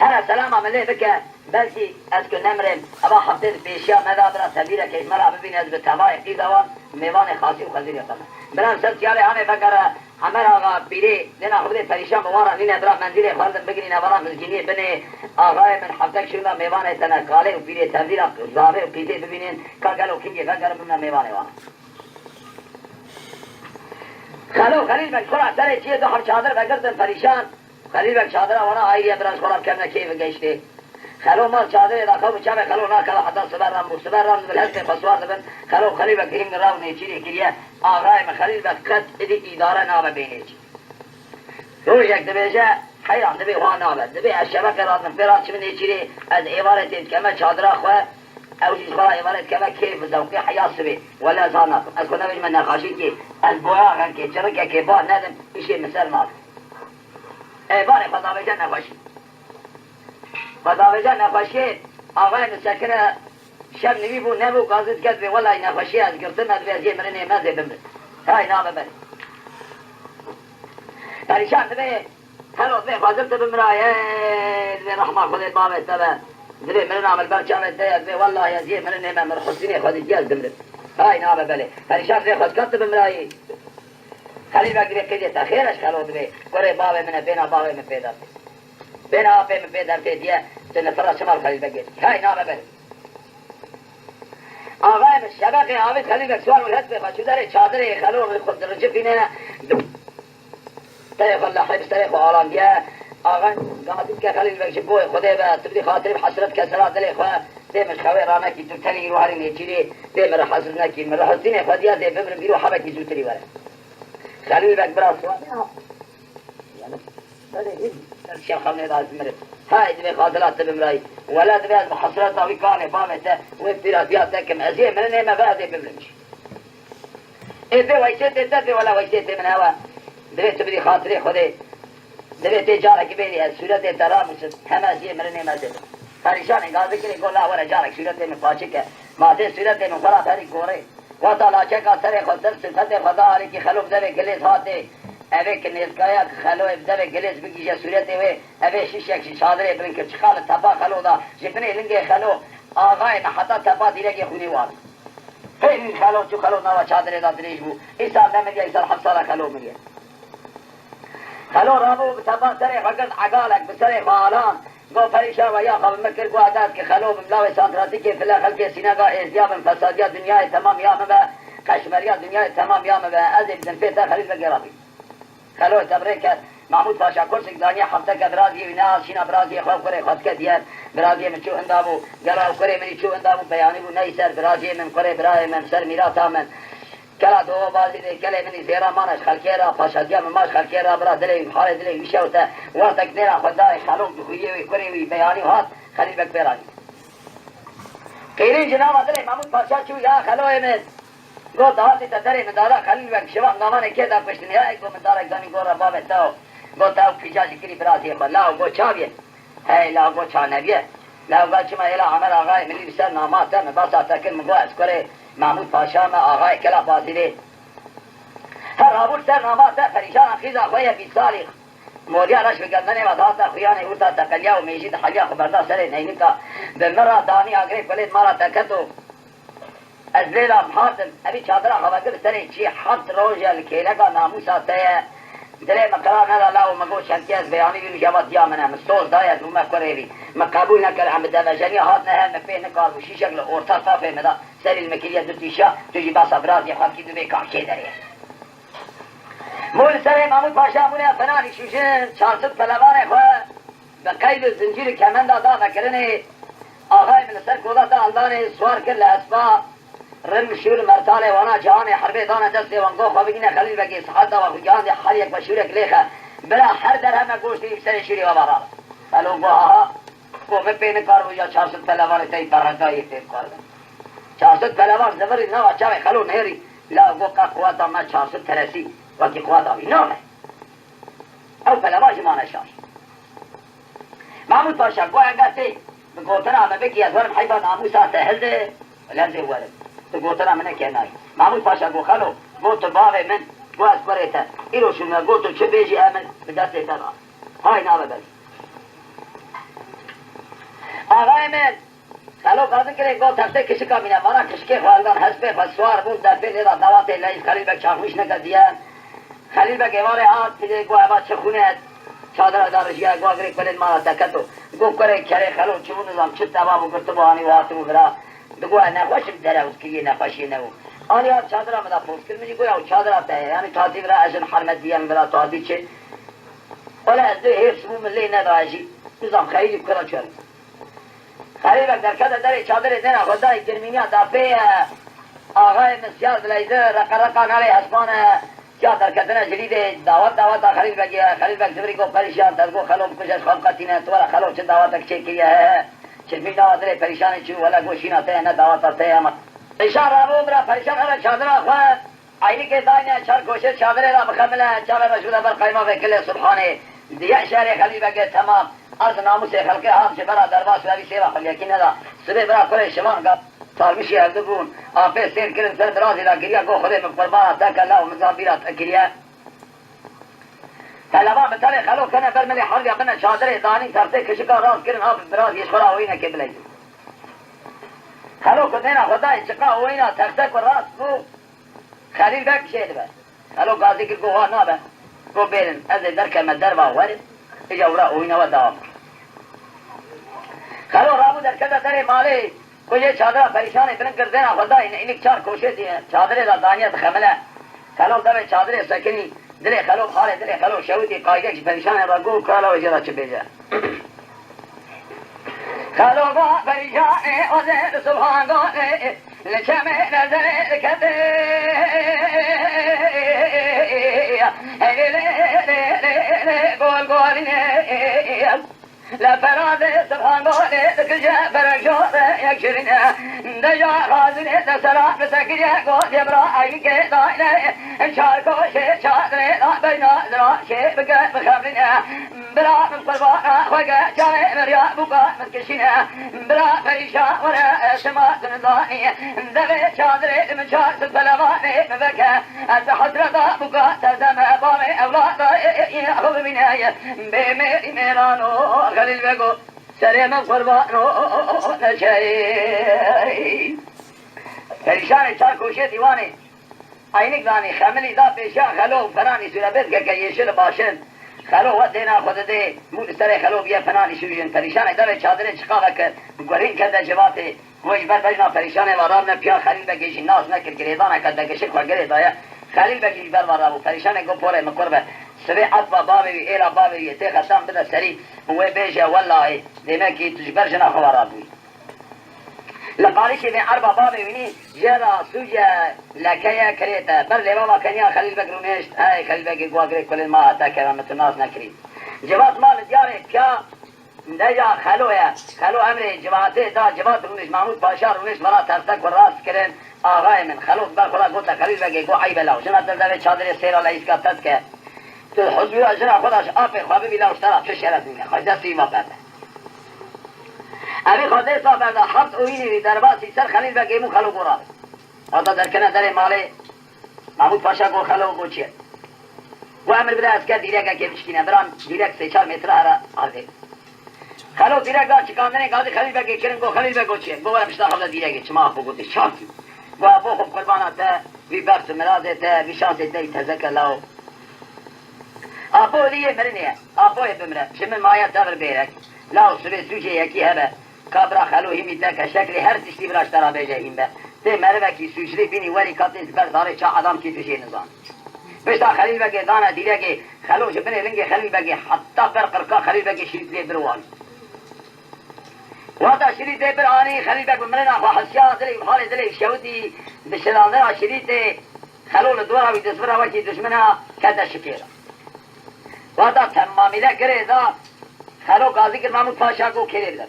Speaker 1: هر سلام عمله بکه بلکی از که نمرم اما حفظه پیشیا مدابرا سبیره که مرا ببینه از به تبای قیدوان میوان خاصی و خزوری خواهد برام سب چیاره آنه بکره همه آقا بیری دینا خودی پریشان بوارا نینه برا منزیل خواردن بگیرین برا مزگینی بنه آقای من حفظه شما میوان تنکاله و بیری تبدیل زاوه و پیته ببینین کارگلو کیگه فکر بنا میوانه وان خلو خلیل بک خورا سر چیه دو هر چادر بگردن پریشان خلیل بک چادر وانا آئیه براش خورا کم نکیف گشته خلو مال چادر دا خوب چامه خلو ناکلا حتی صبر رام بالحسن خسوار دبن خلو خلیل بک این راو نیچیری کریه آقای من خلیل بک قد ادی اداره نامه بینیچی روی یک دبیجه حیران دبی وان نامه دبی الشبکه رادن فران چمن نیچیری از عبارت کمه چادر خواه اوجی خورا عبارت کمه کیف زوقی حیاس بی ولا زانات از کنه بج من نخاشی که از بویاغن که چرکه که با ندم ایشی مثل ناد باره خدا بجن نخاشی خدا بجن نخاشی آقای مسکنه شب نوی بو نبو قاضد کد بی والله نخاشی از گرتم از بیازی مرنه مزه بمرد های نامه بری پریشان دبی هلو دبی خوازم تبمرای دبی رحمه خودت بابت تبه دبی مرنه عمل برچامت دبی والله از یه مرنه من مرخصینه خودت جاز بمرد های نامه بلی پریشان دبی خواز کد تبمرای خلیل بگ دبی قیدی تخیرش خلو دبی گره بابه منه بینا بابه من پیدا بینا آبه من پیدا دیه تنه فرا شمال خلیل بگید های نامه بلی آقای شبق عابد خلیل بکسوال ولهد بخواه چو در چادر خلو خود رجفینه تریخ الله حیب سریخ و آرام بیا آقای قادم که خلیل بکش بوی خوده با تبدی خاطر بحسرت کسرات دلی خواه دیمش خواه رانکی تو تلی رو هری نیچیلی دیم را حسر نکی من را حسین خودیا دی ببرم بیرو حبکی زوتری وره خلیل بک برا سوال الشيخ خمني هذا المرض هاي دبي خاطرات بمراي ولا دبي محصرات أو كان فامته وابتلاءات كم أزيه من ما بعد بمرمش إذا ويسيت تدري ولا ويسيت من هوا دبي تبدي خاطري خدي دبي تجارك بيني السورة ترى مش هم أزيه من ما تدري فريشان قال ذكر يقول لا ولا جارك سورة من فاشك ما تدري سورة من خلاص هذه كوري وطلع شيء قصر خدر سنت خدا عليك خلوق دبي جلس هاتي اوه که نزگایا که خلو ابداوه گلیز بگیجه صورته وی اوه شیشک شادره برن که چخال تبا خلو دا جبنه لنگه خلو آغای محطا تبا دیرگه خونی واد خیلی خلو چو خلو نوا چادره دا دریج بو ایسال نمیگه ایسال 7 ساله خلو میگه خلو رابو تبا سره فقط عقالک بسره خالان گو پریشا و یا خواب مکر گو عدد که خلو بملاو سانتراتی که فلا خلق سینگا ازیاب فسادیا دنیای تمام یا مبا کشمریا دنیای تمام یا مبا از ابزن فیتا خلیل بگرابی خلو تبریک محمود پاشا کرسک دانیا هفته که برازی و نه شینا برازی خواب کره خود که دیار برازی من چو اندابو گلاو کره منی چو اندابو بیانی بو نی سر برازی من کره برای من سر میراتا من کلا دو بازی ده کله منی زیرا مانش خلکی را پاشا دیا من ماش خلکی را برا دلی حال دلی ویشوتا وقت کنیرا خدای خلو بخویه و کره و بیانی هات خلیل بک برازی قیرین جناب دلی محمود پاشا چو یا خلو من گو دهاتی تدری من دادا خلیل بک شما نامانه که دا پشتنی های گو من دارا اگزامی گو را باب تاو گو تاو پیجاجی کری برازی خود لاو گو چاویه هی لاو گو چانویه لاو گو چما ایلا عمر آغای ملی بسر ناماته من باسا تکن من گو از کره محمود پاشا من آغای کلا بازیده هر آبول سر ناماته فریشان خیزا خویه 20 سالی موریا رش بگردنه و داتا خویانه اوتا تقلیا و میشید حلیا خبردا سره نینکا بمرا دانی آگره پلید مارا تکتو از لیلا حاتم ابی چادرها خواهد سری چی 7 روز الکیلگا ناموسا تیه دلی مقرار ندالا و مگو شنتی از بیانی بیم جواد دیا منه مستوز داید و مکره بی مقبول نکر هم دمجنی هات نه مفه نکار و شیشک لورتا صافه مدا سری المکیلیه دو تیشا توجی باسا برازی خواهد کی دو بی کاکه داره مول سری محمود پاشا مونه فنانی شوشن 400 پلوان خواه بقید زنجیر کمند آدا مکرنه آقای من سر کودتا الدان سوار کر لحسبا رم شور مرتاله وانا جهان حربه دانه دسته وانگو خوابگینه خلیل بگی صحت و جهان حال یک بشورک لیخه بلا هر در همه گوشتی سر شوری و بارا قالو گو آها گو مپین کار و یا 400 پلوان تایی برهدایی تیم کار 400 پلوان زبری نوا چاوه خلو نهری لا گو که قواتا ما 400 ترسی وکی قواتا بی نامه او پلوان جمانه شاش محمود پاشا گو اگرتی بگوتنا همه بگی از ورم حیبا ناموسا تهلده لنزه ورم تو گوتنا منه که نای محمود پاشا گو خلو گو تو باوه من گو از بریتا ایرو شونه گو تو چه بیجی امن به دست تبا های ناوه بری آقای من خلو قاضی کرے گو تخته کشی کا مینا مانا کشکے خوالدان حسبه فسوار بود در پیل را دوات لیز خلیل بک چاکوش نکر دیا خلیل بک ایواره آت پیده گو ایوات چخونه چادر دارشگاه گو اگری پلید مانا تکتو گو کرے کره خلو چون نظام چت تبابو گرتو بانی واتو برا دگو نخوشم دروز که نخوشی نو آنی ها چادر آمده پوست کرد منی گویا و چادر آتا ہے یعنی تازی برا ازن حرمت دیان برا تازی چه ولی از دو حیف سموم لی نداشی نظام خیلی کرا چرد خریبک در کده در چادر دینا خدای گرمینی ها دافه آقای مسیار بلیده رقا نالی اسمان کیا در کدن جلید دعوت خلیل بک زبری کو پریشان ترگو خلو بکشش خواب قطینه تولا خلو چه دعوت چه کیه ہے چشمی دعوت داره پریشانی چو ولا گوشین آتے ہیں نہ دعوت آتے ہیں پریشان رابو برا پریشان را چادر آخواه عیلی که دائنه چار کوشش چادر را بخمله چار رشوده بر قیمه وکل سبحانه دیگه شهر خلیل بگه تمام از ناموس خلقه هم چه برا درباس ولی سیوه خلیکی ندا صبح برا کل شمان گفت تارمیشی هفته بون آفه سیر کرن سر درازی را گریه گو خوده مقربان تک الله و مزابیرات اکریه طلبان بطلع خلو کنه برملی حال یقنه چادر دانی ترته کشکا راست کرن آف براز یشخورا ہوئینه که بلیده خلو کدینا خدای چقا ہوئینا تختک و راست بو خلیل بک شید بر خلو قاضی که گوها نابه گو بیرن از درکه مدر با ورد اجا ورا ہوئینا و دوام خلو رابو در کده در مالی ये चादर परेशान इतने कर देना खुदा इन्हें चार कोशिश दी चादरे दा दानियत खमला खलो दबे चादरे सकनी दिले खलो खाले दिले खलो शौती कायदे की परेशान है रगो खलो जरा चबेजा खलो गो परेशान है ओजे सुभान गो लछे में नजर कहते ले गोल गोल ने لا فرادة سبحان الله تكجا برشوط يكشرنا دجا خازنة تسلام بسكجا قوت يبرا أيك دايلة شاركو شيء شادرة لا بينا ذرا شيء بقى بخبرنا بلا من قربانا وقا شاي مريا بقى متكشنا بلا فريشا ولا سماء دنضاني دبي شادرة من شار سلاماني مبكى الحسرة بقى تردم بامي أولاد يأخذ منها بميري ميرانو خليل بگو سره من قربانو نشایی پریشان چار کوشه دیوانه اینک دانی خملی دا پیشا خلو فنانی سوربت که یشل باشن خلو و دینا خود ده مول سره خلو بیا فنانی شویجن پریشان دا به چادر چقا بکر گورین کرده جواته وش بر بجنا پریشان وارام نه پیا خلیل بگیش ناس نکر گریدان کرده که شک و گریدایا خلیل بگیش بر وارابو پریشان گو پوره مقربه سبي عطبة بابي إلى بابي يتيخ سام بدا سري هو بيجا والله دماكي تجبرجنا خوارابي لقاليش من أربع بابي مني جرى سوجا لكيا كريتا بر لي بابا كنيا خليل بقرونيش هاي خليل بقي قواقري كل ما أتاكرا مثل الناس نكري جبات مال دياري كيا نجا خلويا خلو أمري جباتي دا جبات رونيش محمود باشا رونيش مرا ترتك والراس كرين آغاي من خلوك بر خلا قلت خليل بقي قو عيب الله شنا تردوي چادر سيرا لإسكا تدك تو حضور اجرا خودش آب خوابه بیلا اشترا چه شرط میگه خواهده سیما برده اوی خواهده سا برده حبت اوینی درباسی سر خلیل بگیمو خلو گورا آتا در کنه در ماله محمود پاشا گو خلو گو چیه و امر بده از که دیرک که بشکینه برام دیرک 3-4 متر هره آده خلو دیرک دا چکاندنه گاده خلیل بگی کرن گو خلیل بگو چیه گو برم پشتا خبده دیرکه چما بگوده شاکی گو ابو خوب قرباناته وی بخت مرازته وی شانسته تذکر لاو آبو دیه مرنیه آبوی بمره شمن مایا دور بیرک لاو سبی سوچه یکی هبه کابرا خلو همی تکه شکلی هر تشتی براش ترا بیجه این به تی مروه کی سوچلی بینی ولی کتنی زبر داره چا آدم کی توشه نظام بشتا خلیل بگه دانه دیره که خلو شبنه لنگه خلیل بگه حتی پر قرقا خلیل بگه شریط لی بروان واتا شریط لی برانی خلیل بگه مرنا خوا حسیا دلی بخال دلی شودی بشرانده شریط خلو لدورا وی دزبرا وکی دشمنه کده شکیره وادا تمامیله گره دا خلو قاضی که محمود پاشا کو کلی بلد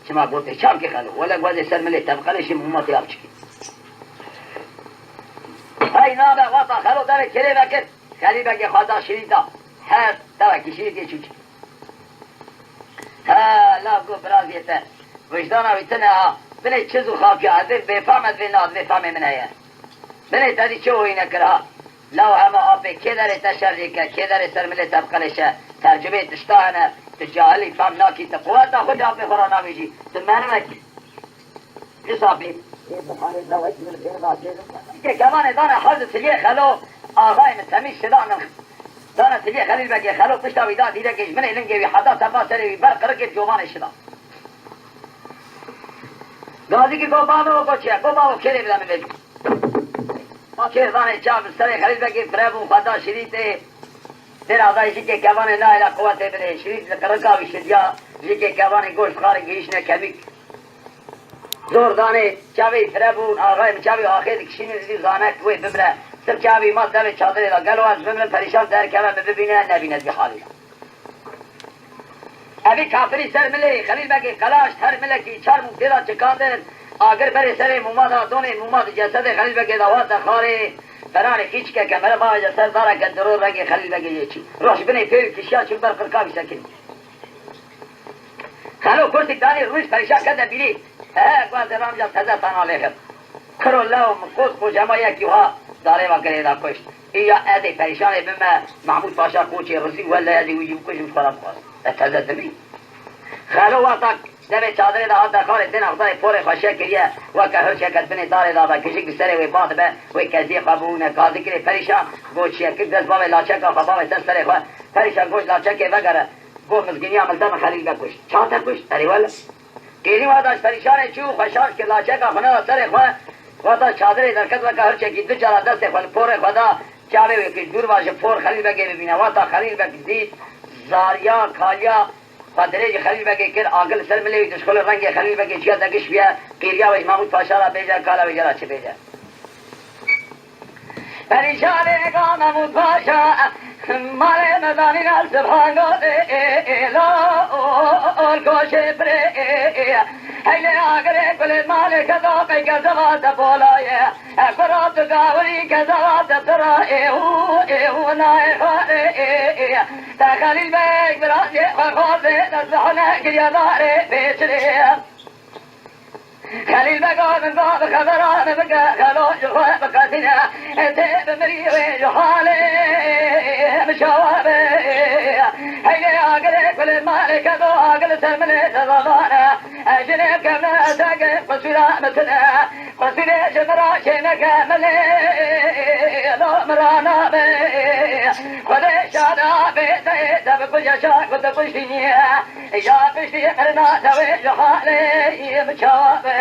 Speaker 1: چما گوته چاب که خلو ولا گوزه سر ملی طبقلش محمد یاب چکی های نابه وادا خلو داره کلی بکر خلی بگه خوادا شریطا هر داره که شریط یه چوچی ها لا گو برازیته وجدانا ویتنه ها بله چیزو خواب که عذر بفهمت و ناد بفهمه منه یه بله تدی چه ہوئی نکرها لو همه آبه که داره تشرری که که داره سرمله طبقلشه ترجمه تشتاهنه تجاهلی فهم ناکی تقواتا خود آبه خورا نامیجی تمرمکی حسابی که کمان دانه حضرت سلیه خلو آغای مسلمیش شدانم دانه سلیه خلیل بگه خلو پشتاوی دا دیده کش منه لنگه وی حدا سبا سره وی برقرقه جومان شدان گازی که گو بابو گو چه گو بابو کلی بدم بگی ما که دانه چاب سر خلیل بگی فرابو خدا شریطه در آزایشی که کوان لا اله قوت بله شریط لقرقاوی شدیا جی که کوان گوشت خار گیش نکمی زور دانه چاوی فرابون آغای چاوی آخر کشینی زی زانک وی ببره سر چاوی ما دل چادری را گلو از ببره پریشان در کمه ببینه نبیند بی حالی ابی کافری سر ملی خلیل بگی قلاش هر ملکی چار مبتدا چکاندن آگر بر سر مومادا دونه موماد جسد خلیل بگی دوات خاره فران کیچ که کمر با جسد داره که درور بگی خلیل بگی یچی روش بنی پیل کشیا چون بر قرقاوی سکن خلو کرسی دانی روش پریشان کرده بیلی گواز رامجا تزه تانا لیخر کرو لو مقود کو جمع یکیوها داره و گریدا کشت ایا ادی پریشان بمه محمود پاشا کوچی رسی ولا ادی ویجی کشم خراب خواست تزه دمی خلو وقتا دبی چادر دا آد دخار دین اخدای پور خوشه کریه و که هر شکت بینی داره دا با کشی بسره وی باد به وی کزی قبونه کازی کری پریشان گوچیه که دست باب لاچه که خباب سر سره خواه پریشان گوش لاچه که بگره گو مزگینی عملتا خلیل بکش چاته کش اری والا قیلی واداش پریشان چو خوشاش که لاچه که خونه سر خواه وقتا چادر درکت و که هر چکی دو چرا دست خود پور خدا چاوه وی که دور باشه پور خلیل بگه ببینه وقتا خلیل بگه دید زاریا کالیا خدره خلیل بگه کر آگل سر ملی دشکل رنگ خلیل بگه چیا دگش بیا قیریا و محمود پاشا را بیجا کالا ویجا را چه بیجا پریشان که محمود پاشا مال مدانی نال سبحان لا اور کوشه پر هیله آگره کل مال کذا پی کذا بولایه کرات گاوری کذا ترا ایو نای خاره تخلیل بیگ براجه خواهده نزحنه گریاداره بیچره خلیل بگا من باب خبران بگا خلاج خواه بقاتنا انت بمريوي جحالي مشوابي هيلي آقل كل مالك دو آقل سرمني تضمانا أجنب كمنا ساقف قصولا مثلا قصولا جمرا شينك ملي لو مرانا بي خلي شادا بي تيدا بكل يشاك وتقشتني يا قشتي قرنا سوي جحالي مشوابي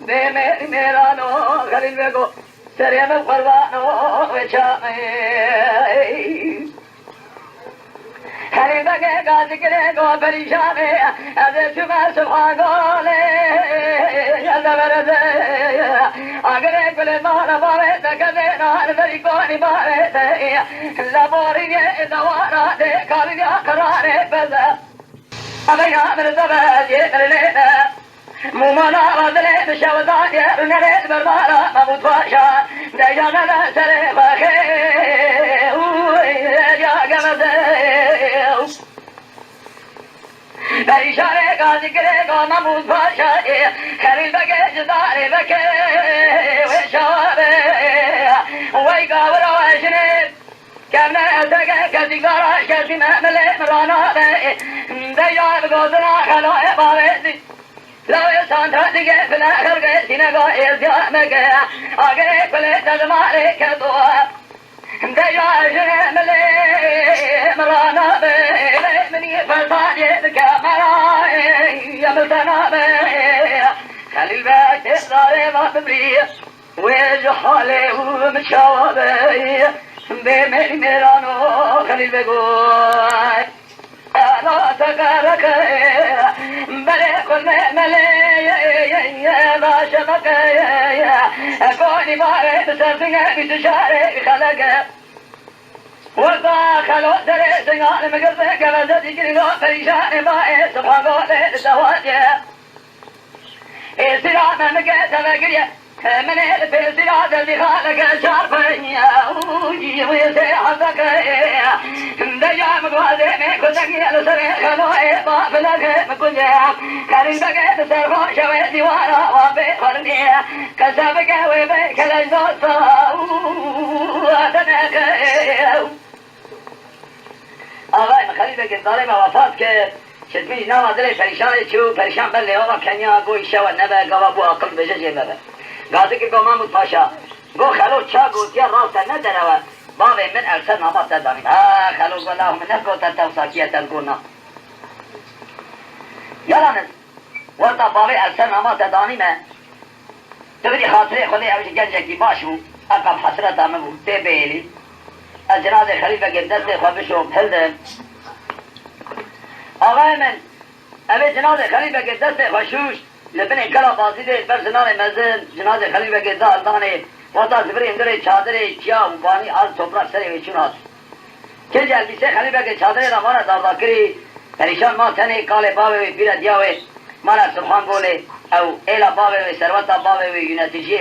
Speaker 1: به میرانو خلیل بگو سریم قربانو وچامه خلیل بگه گازی کنه گو پریشانه از شما سبحان گوله یلده برده اگر کل مانا باره تکده نار دری کنی باره لبوری دوارا ده کاری قراره بزه اگر برده بزی کرلیده مومانا وادله بشوزان يرنرد برمانا مموت فاشا ديانا لا سري باخي يا قمزي بريشاني قاضي كريقو مموت فاشا خليل بكي جداري بكي وشوابي ويقا ورواشني كمنا أتاقى كذي قراش كذي مهملي مرانا ديان بقوزنا خلوه باريسي لو يسان تردقى في الآخر قيسينا قائز يامك آقري كل تزماري كدوا ديا جنملي مرانا بي مني فلطاني بكامراي يملتنا بي خليل باك تداري ما ببري ويجو حالي ومشاوبي بميري ميرانو خليل بقوي لا تقارك بلي كل ملي ما شمك كوني ماري بسرطنة بتشاري خلق وقا خلو دري سنغان مقرزة قبزة تجري فريشاني مائي سبحان قولي لسواجه استراحة مقاسة مقرية من الفسرات اللي خالق شارفني ويسي حظك دجا مقوازي من كتني لسري خلوئي بافلك مكنجا كارين بقى تسرفو شوي ديوانا وابي خرني كسابك ويبي كالجدوس واتنك آغای مخلیبه که ظالم وفات که شدمی نام دل پریشان چو پریشان بله آقا کنیا گوی شو نبه گوا بو عقل بجه ببه گازی که گو محمود پاشا گو خلو چا گوتیا راست نداره باب من ارسل نامات دانیم خلو گو الله من نگوتا توساکیت الگونا یالانس ورطا باب ارسل نامات دانیم تبری خاطره خودی اوش گنجکی باشو اقام حسرت آمه تی بیلی از جناز خلیفه که دست خوابشو بهلده آقای من اوه جناز خلیفه که دست خوشوش لبن کلا بازیده بر زنان مزن جناز خلیفه که دالدانه وطا زبری اندره چادره چیا و بانی آز توپرک سره ویچون هست که جلبیسه خلیفه که چادره را مانا داردا کری پریشان ما تنه کال باوه بیره دیاوه مانا سبحان بوله او ایلا باوه سروتا باوه یونتیجی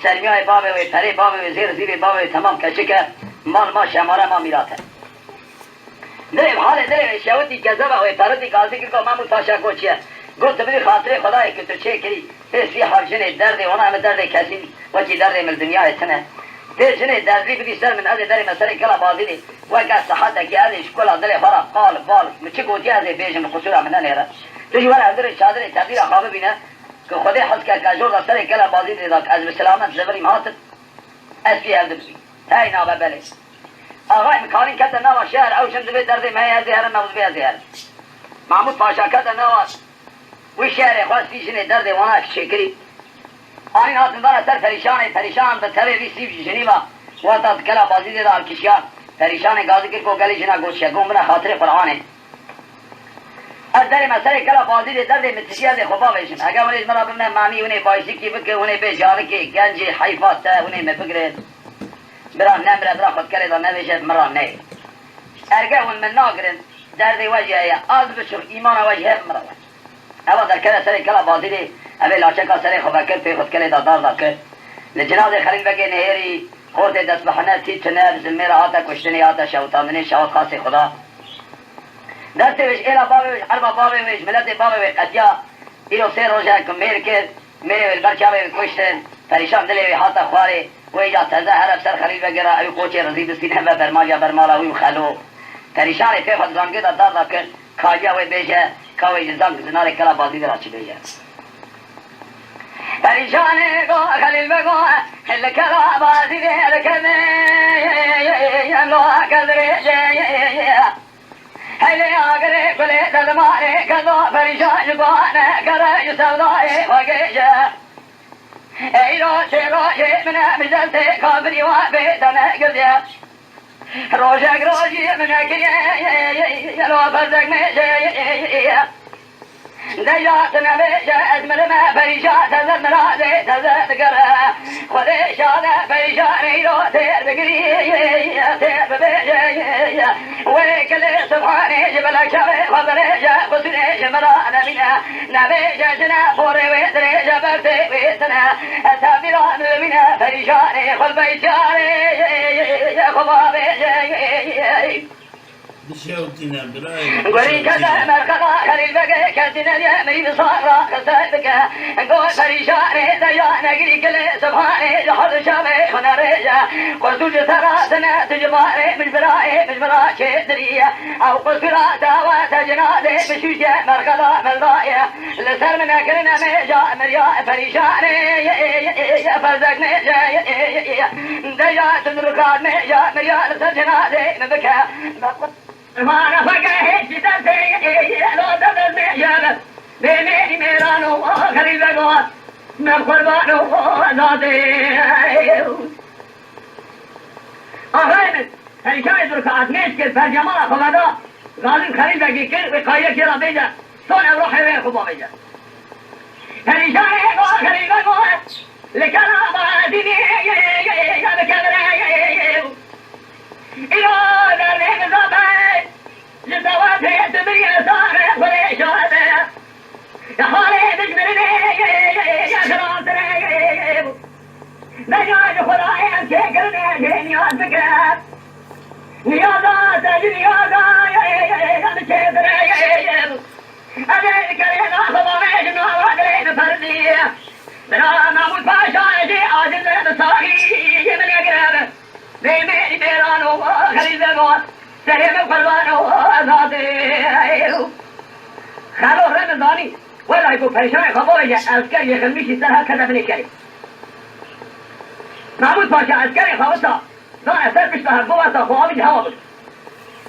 Speaker 1: سرمیای باوه پره باوه زیر باوه تمام کشکه مال ما شماره ما میراته درم حال درم شوتی کذبه و پردی قاضی که محمود پاشا کو چیه گفت بری خاطر خدای که تو چه کری سی حرجن درد اونا همه درد کسی و چی درد مل دنیا تنه ته جن دردی بدی سر من از در مسئله کلا بازی دی و که صحت کی از اشکال دل فرا قال بال مچ گوتی از بیجم قصور من نه تو جو ور در چادر تدیر خواب بینه که خدای حس که کاجور سر کلا بازی دی از سلامت زبری مات اسی از بی هاي نابه بله آقای مکانی کت نوا شهر او شمس به درد مه از هر نوز به از هر محمود پاشا کت نوا و شهر خواست پیشنه درد وانا شکری آنین هاتندار سر پریشان به طبع بیسی جنیبا و تا کلا بازی دیده الکشیار پریشان گازی کر کو گلی جنا گوش شگون بنا خاطر قرآنه از در مسئله کلا بازی دیده درد متشیه ده خوبا بیشن اگر ونیز مرا بمنه مامی ونه بایشی کی بکر ونه بیشاره که گنج حیفات تا ونه مفکره برا نمره درا خود کرده نویشد مرا نه ارگه ون من ناگرن درد وجهه آز بشر ایمان وجهه مرا اما در کلا سر کلا بازی دیده اوه لاچه کا سر خوبا کر پی خود کرده دار دا کر لجناز خلیل بگه نهیری خورد دست بحنه تی تنه زلمه را آتا کشتنی آتا شوطاندنی شوط خاص خدا دست ویش ایلا بابه ویش عربا بابه ویش ملت بابه ویش قطیا ایلو سه روزه که میر کرد میره ویل برچاوه ویش کشتن پریشان دلی ویش حاتا خواره و ایجا تزه هر افسر خلیل بگره اوی کوچه رزی بسینه و برمالیا برمالا ویو خلو پریشان پی خود زنگه دا دار کن کاجا وی بیشه کاوی زنگ زنار کلا بازی درا چی بیشه پریشان گو خلیل بگو هل کلا بازی در کنه لو کدره هل آگره کله دلماره کدو پریشان گوانه کره سودای وگیجه ای روشه من مجلس کابری و بیدنه گذیه روشی من کریه لو بردک میشه دیات نبیشه ازمل ما پریشان تزد مرازه تزد گره خودش آده پریشانی رو تیر بگیری تیر ببیشه ویکل سبحانی جبلک شوی خبرش خسونش مرا نبینه نبیشه جنه پوری ویدرش برسی ویدنه تبیران ببینه پریشانی خود بیچاری خبا بیشه قولي كذا مرقضا خليل بقى كاتنا اليمري بصارة خسائل بقى قول فريشاني ديانا قري كل سبحاني جحر شامي خنا ريجا قلت جثرا سنة تجباري مش برا شدرية او قلت فرا داوة جنادي بشوشة مرقضا ملضايا لسر من اكرنا ميجا مريا فريشاني فرزق ميجا ديا تدركات ميجا مريا لسر جنادي مبكى ما فقه جدتي لو تدل بيجاب بيمي ميرانو خليل بقوات من قربانو ذاتي آخرين خليشاي دركات ميشكل فرجمالا خبادا غالين خليل بقي كل وقاية كلا بيجا صون روحي وين خبا بيجا خليشاي خليل بقوات لكلا باديني إلى دارين زباي لزواتي تبري صار فريشاتي يا خالي تجبرني يا خلاصري نجاج خداي أنت كرني يا ذكر نيادا تجري يا بشيدري أبيك يا خبري جنا وادري فردي بلا ناموس باشاي عاجز صاحي من يقرب بيمي بيرانو خليل بقوات سريم قربانو ذاتي خالو رمضاني ولا يكون فريشان خبوية عسكري يخلميشي سرها كذا من الكريم ناموس باشا عسكري خبطا لا أسر مش لها قوة خوابي جهوابي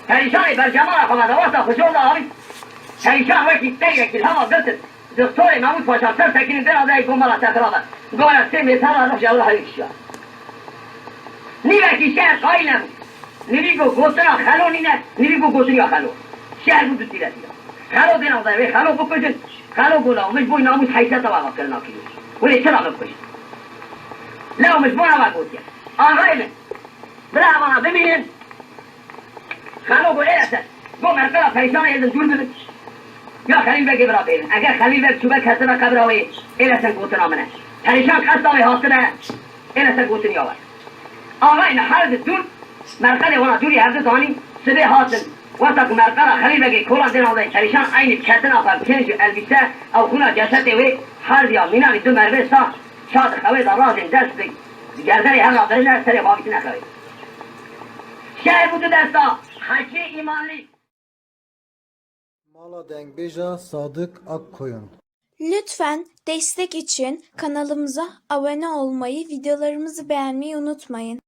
Speaker 1: فريشاني بالجماعة خبطا خشوط آبي فريشان وكي تيجي الهوا قلت دكتوري ناموس باشا سر سكين دينا ذا يكون ملا تقرابا قوة سيمي سرها نفجأ الله هيكشيا نيوكي شهر قايلم نيريكو غوتنا خالو نينا نيريكو غوتنيا خالو شهر بود تيلا خالو دينا ذا خالو بكوجن خالو قولا مش بوي ناموس حيث تبع كلنا كيلو ولي ترى بكوجن لا مش بونا ما قلت آخرين بلا ما بمين خالو قول إيه أسد قو مركلا فريشان يزن جول بمن يا خليل بقى برا بين أجر خليل بقى شو بك هسنا كبراوي إيه أسد قوتنا منه فريشان خاصة وهاسنا إيه أسد قوتني أول آخرين حالة الدول مرقل وانا دوری هر دانی سبه حاصل وقت مرقل خلیل بگی کلا دن آده پریشان عین کتن آفر کنج البسه او خونه جسد وی هر دیا مینانی دو مربه سا شاد خوی دراز دست بگی گردری هر نادره در سر باقی نخوی شهر بودو دستا حکی ایمانلی
Speaker 2: Mala Dengbej'a Sadık Akkoyun.
Speaker 3: Lütfen destek için kanalımıza abone olmayı, videolarımızı beğenmeyi unutmayın.